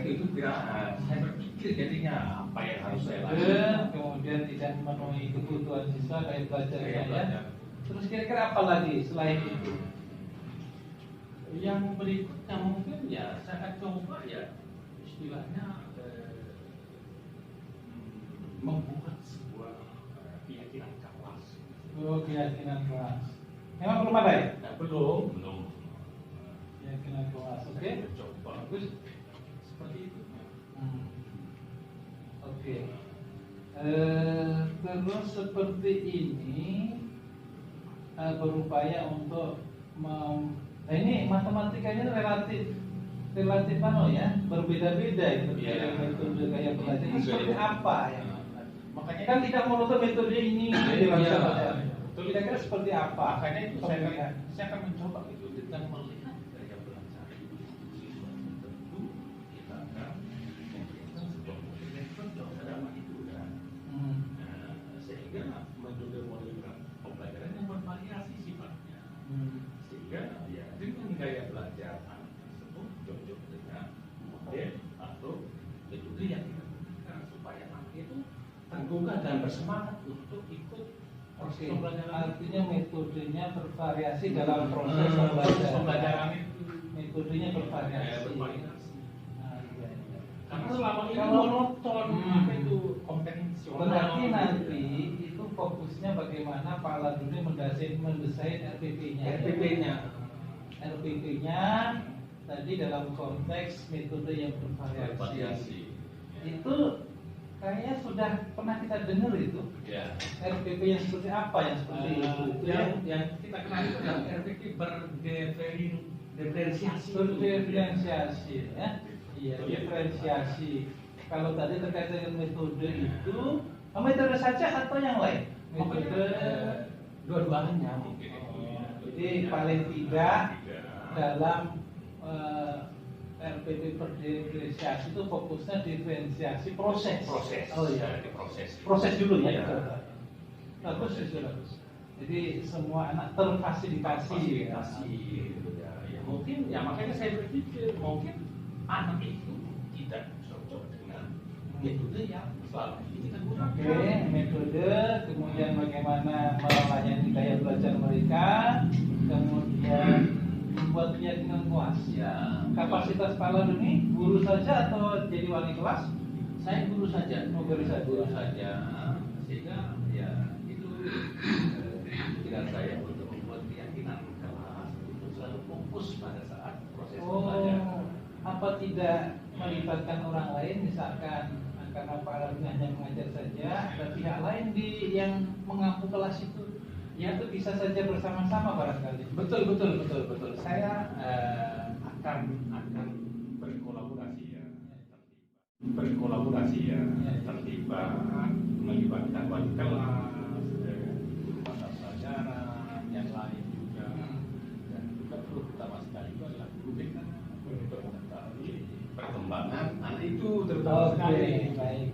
itu saya berpikir jadinya apa yang harus saya metode, lakukan. kemudian tidak memenuhi kebutuhan siswa kayak belajarnya Gaya ya. belajar. Terus kira-kira apa lagi selain itu? Yang berikutnya mungkin ya saya akan coba ya istilahnya membuat sebuah keyakinan kelas. Oh, keyakinan kelas. Memang belum ada ya? Nah, belum. Keyakinan kelas. Oke. Saya coba Bagus. seperti itu. Oke. Terus seperti ini berupaya untuk nah ini matematikanya relatif ya, berbeda-beda itu Iya. metode gaya belajar. Itu seperti apa ya? Makanya Kan tidak monoton metode ini Iya. Betul. Kira-kira seperti apa? makanya itu Pemilihan. saya akan mencoba itu dengan melihat gaya belajar itu siswa tertentu kita akan memberikan sebuah model yang cocok sama itu kan. Nah, sehingga model pembelajaran yang bervariasi sifatnya. Sehingga ya dengan gaya belajar anak tersebut cocok dengan model atau metode yang kita gunakan supaya anak itu tergugah dan bersemangat untuk ikut proses Oke, pembelajaran. artinya metodenya bervariasi dalam proses pembelajaran. Pembelajaran itu Metodenya bervariasi. bervariasi. Nah, iya, iya. Karena selama ini Kalau- monoton apa itu konvensional. Berarti nanti itu fokusnya bagaimana Pak Laduni mendesain RPP-nya. RPP-nya. RPP-nya tadi dalam konteks metode yang bervariasi. Bervariasi. Itu kayaknya sudah pernah kita dengar itu. Ya. RPP yang seperti apa yang seperti itu? Yang kita kenal itu adalah RPP berdiferensiasi. Berdiferensiasi ya. Iya, diferensiasi. Kalau tadi terkait dengan metode itu, metode saja atau yang lain? Metode Dua-duanya mungkin. jadi paling tidak dalam RPP berdiferensiasi itu fokusnya diferensiasi proses. Oh iya. Proses dulu ya. Iya. Bagus itu bagus. Jadi semua anak terfasilitasi. gitu ya. Ya mungkin ya makanya saya berpikir mungkin anak itu tidak cocok dengan metode yang selama ini kita gunakan. Oke, metode, kemudian bagaimana melayani gaya belajar mereka, kemudian membuat keyakinan kelas. Ya. Kapasitas Pak Laduni, guru saja atau jadi wali kelas? Saya guru saja. Oh, guru saja. Guru saja. Sehingga ya itu pikiran saya untuk membuat keyakinan kelas untuk selalu fokus pada saat proses pembelajaran. Apa tidak melibatkan orang lain, misalkan karena Pak Laduni hanya mengajar saja, ada pihak lain yang mengampu kelas itu, ya itu bisa saja bersama-sama barangkali. Betul. Saya akan berkolaborasi ya. Terlibat melibatkan wali kelas, guru mata pelajaran yang lain juga, dan juga perlu utama sekali itu adalah guru BK untuk mengetahui perkembangan anak itu terutama sekali. Baik.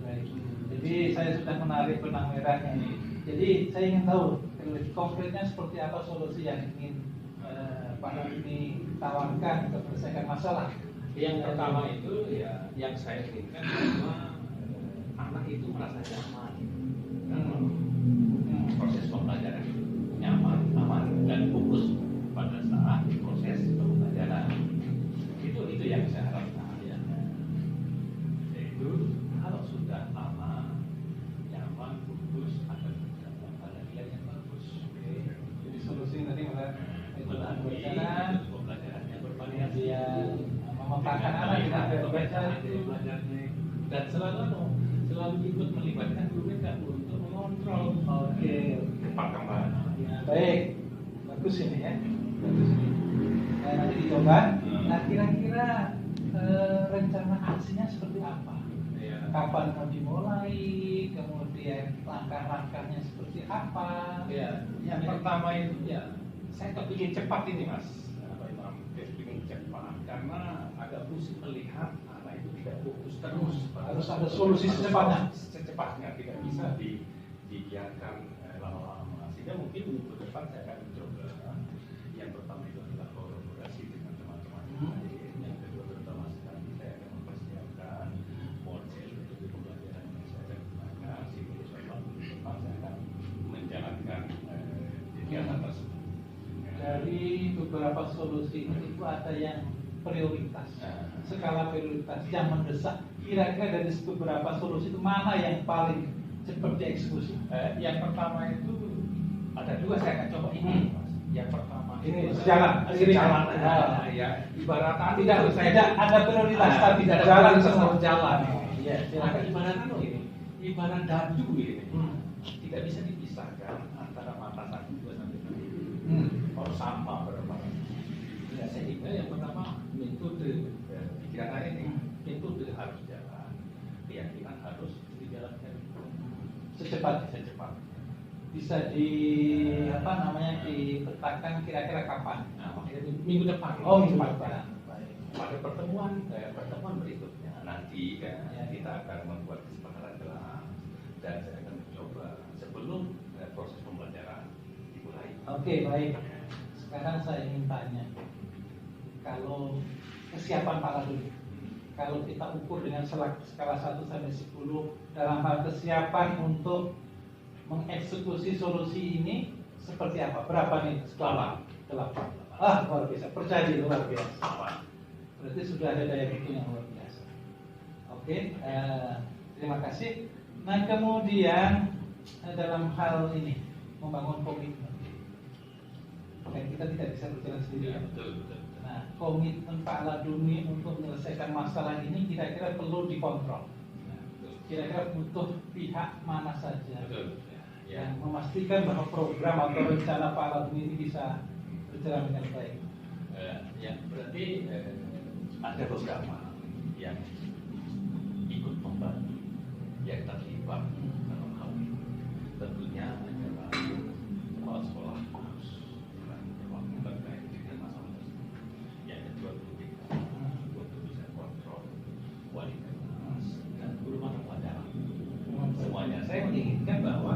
saya sudah menarik benang merahnya ini. Jadi saya ingin tahu lebih konkretnya seperti apa solusi yang ingin Pak ini tawarkan untuk menyelesaikan masalah. Yang pertama itu ya yang saya inginkan bahwa anak itu merasa nyaman dalam proses pembelajaran itu, nyaman, aman dan fokus pada saat proses pembelajaran. Itu yang saya harapkan ya. Yaitu kalau sudah aman, nyaman, fokus akan mendapat pada nilai yang bagus. Jadi solusi tadi malah Melalui pembelajaran yang bervariasi, dia memetakan anak dengan baca itu dan selalu ikut melibatkan guru BK untuk mengontrol perkembangan. baik, bagus ini ya, bagus ini. Nah, nanti dicoba. Nah, kira-kira rencana aksinya seperti apa? Kapan mau dimulai? Kemudian langkah-langkahnya seperti apa? Ya, yang pertama itu ya, saya kepingin cepat ini Mas. Pak Imam, kepingin cepat karena agak pusing melihat anak itu tidak fokus terus. Harus ada solusi secepatnya. Secepatnya tidak bisa dibiarkan lama-lama. Sehingga mungkin minggu depan saya akan mencoba. Yang pertama itu adalah kolaborasi dengan teman-teman lain. Yang kedua terutama sekali saya akan mempersiapkan model untuk pembelajaran yang saya akan gunakan. Sehingga minggu depan saya akan menjalankan kegiatan tersebut. Dari beberapa solusi itu ada yang prioritas, skala prioritas yang mendesak. Kira-kira dari beberapa solusi itu mana yang paling cepat dieksekusi? Yang pertama itu ada dua, saya akan coba ini Mas. Yang pertama Ini sejalan, sejalan. Ah. Ya, ibarat Tidak ada prioritas tapi tidak jalan semua semua. jalan. Iya, Silakan ibarat ini, ibarat dadu ini. Hmm. Tidak bisa dipisahkan antara mata 1, 2 sampai 3. Hmm. Harus sama berapa. Ya, sehingga yang pertama metode pikiran saya ini, metode harus jalan, keyakinan harus dijalankan Secepat bisa dipetakan kira-kira kapan? Nah, makanya minggu depan. Oh, minggu depan. Pada pertemuan berikutnya nanti kita akan membuat kesepakatan jelas dan saya akan mencoba sebelum proses pembelajaran dimulai. Oke, baik. Sekarang saya ingin tanya, kalau kesiapan Pak Ladun, kalau kita ukur dengan skala 1 sampai 10 dalam hal kesiapan untuk mengeksekusi solusi ini seperti apa? Berapa nih? Skala 8. Ah, luar biasa. Percaya diri, luar biasa. Berarti sudah ada daya dukung yang luar biasa. Oke, terima kasih. Nah, kemudian dalam hal ini membangun komitmen. Kita tidak bisa berjalan sendiri. Ya, betul. Nah, komitmen Pak Laduni untuk menyelesaikan masalah ini kira-kira perlu dikontrol. Kira-kira butuh pihak mana saja yang memastikan bahwa program atau rencana Pak Laduni ini bisa berjalan dengan baik. Ya, berarti ada beberapa yang ikut membantu, yang terlibat dalam hal ini. Tentunya adalah kepala sekolah harus berwaktu terkait dengan masalah tersebut. Yang kedua BK untuk bisa kontrol wali kelas dan guru mata pelajaran. Semuanya saya menginginkan bahwa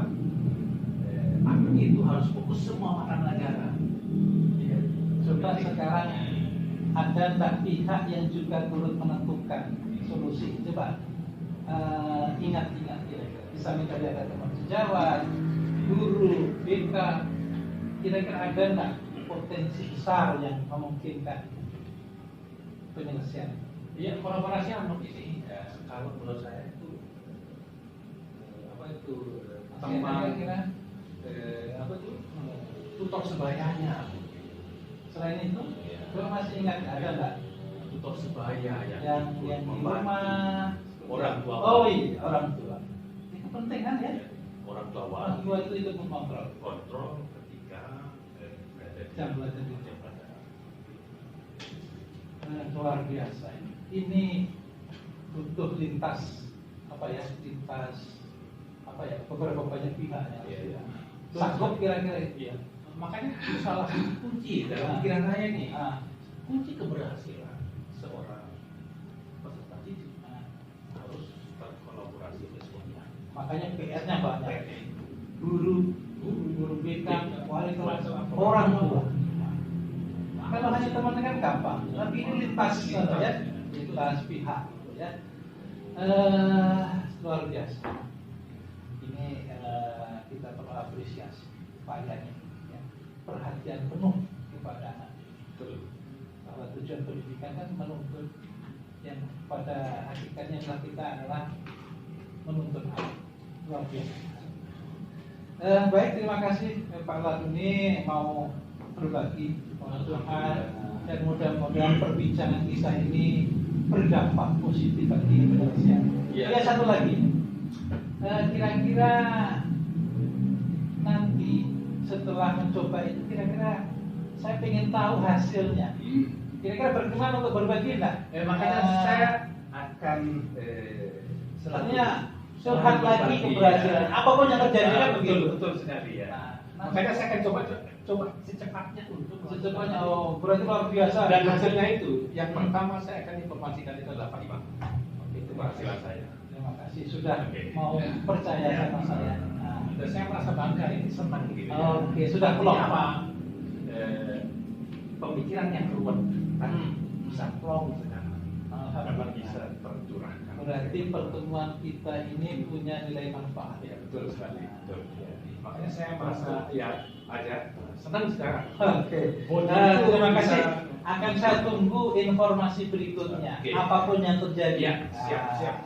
anak itu harus fokus semua mata pelajaran. Coba sekarang ada tak pihak yang juga turut menentukan solusi? Coba ingat-ingat kira-kira. Bisa minta ada teman sejawat, guru, BK. Kira-kira ada nggak potensi besar yang memungkinkan penyelesaian? Iya, kolaborasi anak ini kalau menurut saya itu teman Kira-kira tutor sebayanya. selain itu, kalau masih ingat ada nggak Tutor sebaya yang di membantu rumah? orang tua. Oh iya, orang tua. Itu penting kan ya? Orang tua Orang tua itu ikut mengontrol. kontrol ketika berada di Jam belajar di jam pelajaran. Luar biasa ini. Ini butuh lintas beberapa banyak pihak ya. Iya. Sanggup kira-kira. Iya. Makanya itu salah satu kunci dalam pikiran saya nih. Kunci keberhasilan seorang peserta didik harus berkolaborasi semuanya. Makanya PR-nya banyak. Guru BK, wali kelas, orang tua. Kalau hanya teman kan gampang, tapi ini lintas pihak, ya. Luar biasa. Ini kita perlu apresiasi upayanya, ya. Perhatian penuh kepada anak. Bahwa tujuan pendidikan kan menuntut, yang pada hakikatnya kita adalah menuntut anak. Luar biasa. Baik, terima kasih Pak Laduni mau berbagi pengetahuan dan mudah-mudahan perbincangan kita ini berdampak positif bagi Indonesia. Ya, satu lagi, kira-kira nanti setelah mencoba itu kira-kira saya ingin tahu hasilnya. Kira-kira berkenan untuk berbagi enggak? Makanya saya akan selanjutnya curhat lagi keberhasilan. Apapun yang terjadi kan begitu. Betul sekali ya. Makanya saya akan coba secepatnya untuk Secepatnya, berarti luar biasa. Dan hasilnya itu, yang pertama saya akan informasikan itu adalah Pak Imam. Itu penghasilan saya. Terima kasih sudah mau percaya sama saya. Dan saya merasa bangga ini, senang gitu. Oke, sudah klop. apa? Pemikiran yang ruwet tadi bisa plong sekarang. Karena bisa tercurahkan. Berarti pertemuan kita ini punya nilai manfaat. Ya betul sekali. Betul. Makanya saya merasa ya aja senang sekarang. Oke. Terima kasih. Akan saya tunggu informasi berikutnya. Oke. Apapun yang terjadi. Ya, siap.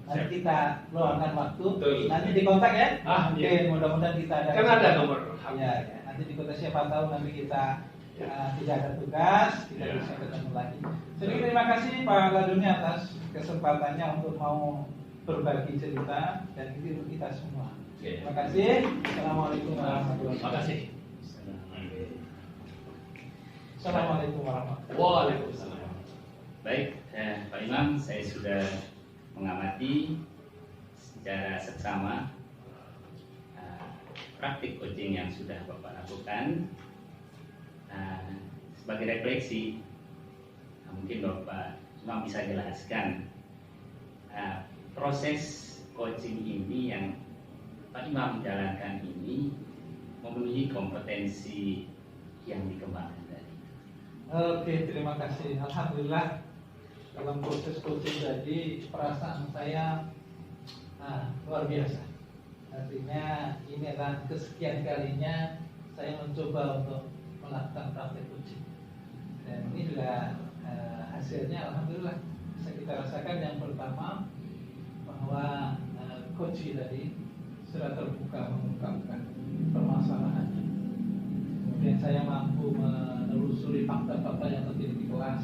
Nanti kita luangkan waktu. Betul. Nanti dikontak ya. Oke, Oke, mudah-mudahan kita ada. Kan ada nomor. Ya. Nanti dikontak, siapa tahu nanti kita tidak ada tugas, kita Ya. bisa ketemu lagi. Jadi terima kasih Pak Laduni atas kesempatannya untuk mau berbagi cerita, dan itu untuk kita semua. Oke. Terima kasih. Assalamualaikum warahmatullahi Terima kasih. Assalamualaikum warahmatullahi Waalaikumsalam. Baik, Pak Imam, saya sudah mengamati secara seksama praktik coaching yang sudah Bapak lakukan. Sebagai refleksi, mungkin Bapak cuma bisa jelaskan proses coaching ini yang Pak Imam jalankan ini memenuhi kompetensi yang dikembangkan tadi. Oke, terima kasih. Alhamdulillah, dalam proses coaching tadi perasaan saya luar biasa. Artinya ini adalah kesekian kalinya saya mencoba untuk melakukan praktek coaching, dan ini juga hasilnya alhamdulillah bisa kita rasakan. Yang pertama, bahwa coach tadi sudah terbuka mengungkapkan permasalahannya, kemudian saya mampu menelusuri fakta-fakta yang terjadi di kelas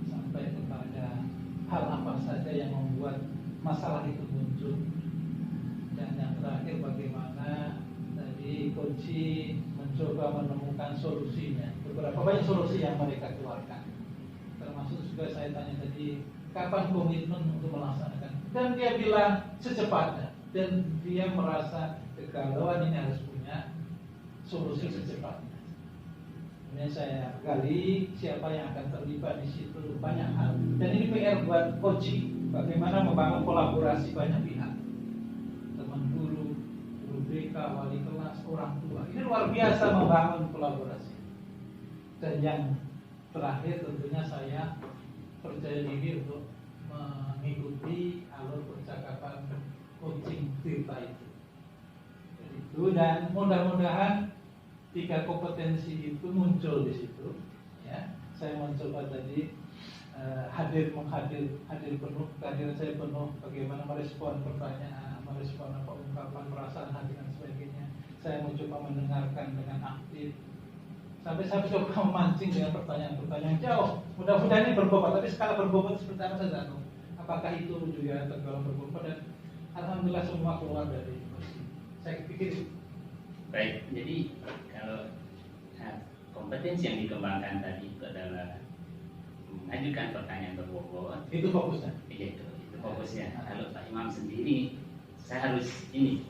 sampai kepada hal apa saja yang membuat masalah itu muncul, dan yang terakhir bagaimana tadi coach mencoba menemukan solusinya. Beberapa banyak solusi yang mereka keluarkan, termasuk juga saya tanya tadi kapan komitmen untuk melaksanakan, dan dia bilang secepatnya, dan dia merasa kegalauan ini harus punya solusi secepatnya. Kemudian saya gali siapa yang akan terlibat di situ, banyak hal, dan ini PR buat coaching, bagaimana membangun kolaborasi banyak pihak, teman guru BK, wali kelas, orang tua. Ini luar biasa membangun kolaborasi. Dan yang terakhir tentunya saya percaya diri untuk mengikuti alur percakapan coaching Tirta itu. Dan mudah-mudahan 3 kompetensi itu muncul di situ. Ya, saya mencoba tadi hadir penuh, kehadiran saya penuh, bagaimana merespon pertanyaan, merespon ungkapan perasaan hati dan sebagainya. Saya mencoba mendengarkan dengan aktif, sampai saya coba memancing dengan pertanyaan-pertanyaan jauh. Mudah-mudahan ini berbobot, tapi skala berbobot seperti apa saya tidak tahu. Apakah itu juga tergolong berbobot, dan alhamdulillah semua keluar dari saya pikir. Baik, jadi kalau kompetensi yang dikembangkan tadi itu adalah mengajukan pertanyaan berbobot. Itu fokusnya. Iya, itu fokusnya. Kalau Pak Imam sendiri, saya harus ini.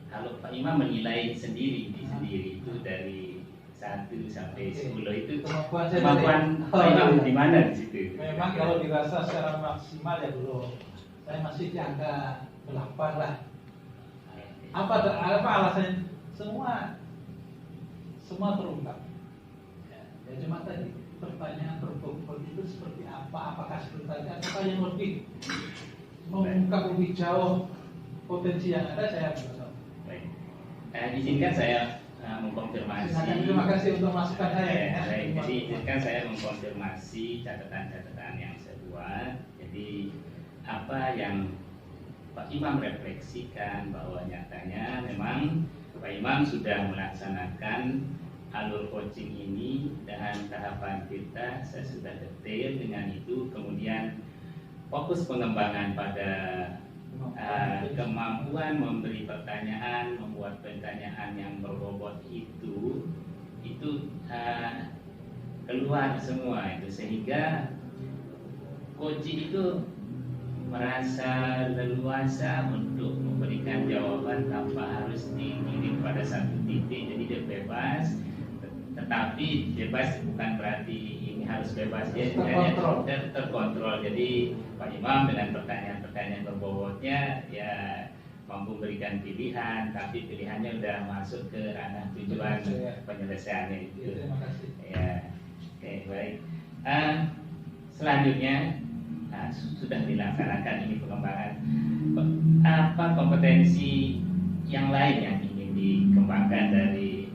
Kalau Pak Imam menilai sendiri itu dari 1 sampai 10 itu kemampuan Pak Imam di mana di situ? Memang kalau dirasa secara maksimal ya belum. Saya masih di angka 8 apalah. Apa alasannya? Semua terungkap. Ya cuma tadi pertanyaan berbobot itu seperti apa? Apakah seperti tadi atau yang lebih mengungkap lebih jauh potensi yang ada? Saya belum tahu. Baik. Izinkan saya mengkonfirmasi. Terima kasih untuk masukan saya. Baik. Jadi izinkan saya mengkonfirmasi catatan-catatan yang saya buat. Jadi apa yang Pak Imam refleksikan bahwa nyatanya memang Pak Imam sudah melaksanakan alur coaching ini dan tahapan kita saya sudah detail dengan itu, kemudian fokus pengembangan pada kemampuan memberi pertanyaan, membuat pertanyaan yang berbobot itu keluar semua itu, sehingga coaching itu merasa leluasa untuk memberikan jawaban tanpa harus dikirim pada satu titik. Jadi dia bebas, tetapi bebas bukan berarti ini harus bebas, dia terkontrol. Jadi Pak Imam dengan pertanyaan-pertanyaan berbobotnya ya mampu memberikan pilihan, tapi pilihannya sudah masuk ke ranah tujuan penyelesaiannya itu. Terima kasih. Ya, oke, baik. Selanjutnya sudah dilaksanakan ini pengembangan. Apa kompetensi yang lain yang ingin dikembangkan dari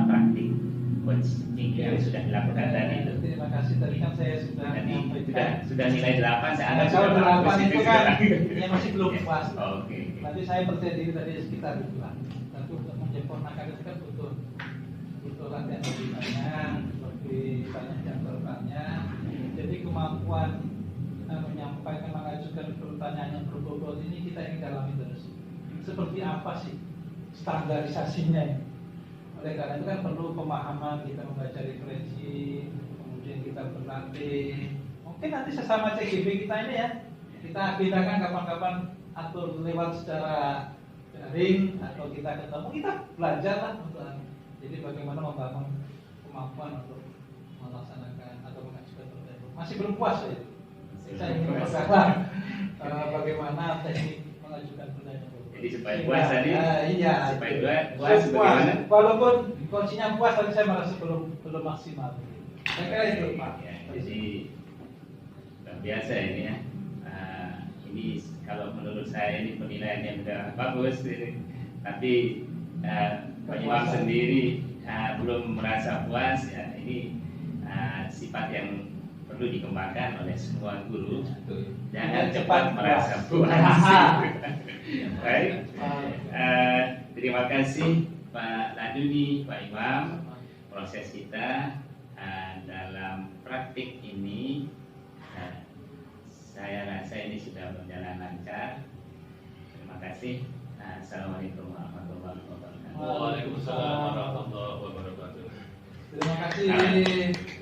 praktik coaching yang sudah dilakukan tadi itu? Terima kasih. Tadi kan saya sudah menyampaikan. Sudah nilai 8, saya anggap Kalau sudah 8 itu kan yang masih belum puas. Oke. Tapi saya percaya diri tadi sekitar itulah. Tapi untuk menyempurnakan itu kan butuh latihan lebih banyak, lebih banyak yang terbannya. Jadi kemampuan menyampaikan, mengajukan pertanyaan yang berbobot ini kita ingin dalami terus. Seperti apa sih standarisasinya ini? Oleh karena itu kan perlu pemahaman, kita membaca referensi, kemudian kita berlatih. Mungkin nanti sesama CGB kita ini ya, kita bedakan kapan-kapan atau lewat secara daring atau kita ketemu, kita belajar lah untuk jadi bagaimana membangun kemampuan untuk melaksanakan atau mengajukan pertanyaan. Masih belum puas ya. Saya ingin memperdalam bagaimana teknik mengajukan pertanyaan. Jadi supaya puas tadi, iya, supaya puas bagaimana? Walaupun coachingnya puas, tapi saya merasa belum maksimal. Saya kira itu Pak. Ya, jadi luar biasa ini ya. Ini kalau menurut saya ini penilaiannya sudah bagus, ini. Tapi Pak Imam sendiri belum merasa puas. Ya, ini sifat yang perlu dikembangkan oleh semua guru. Jangan cepat merasa puas. Baik, terima kasih Pak Laduni, Pak Imam. Proses kita dalam praktik ini saya rasa ini sudah berjalan lancar. Terima kasih. Assalamualaikum warahmatullahi wabarakatuh. Waalaikumsalam warahmatullahi wabarakatuh. Terima kasih.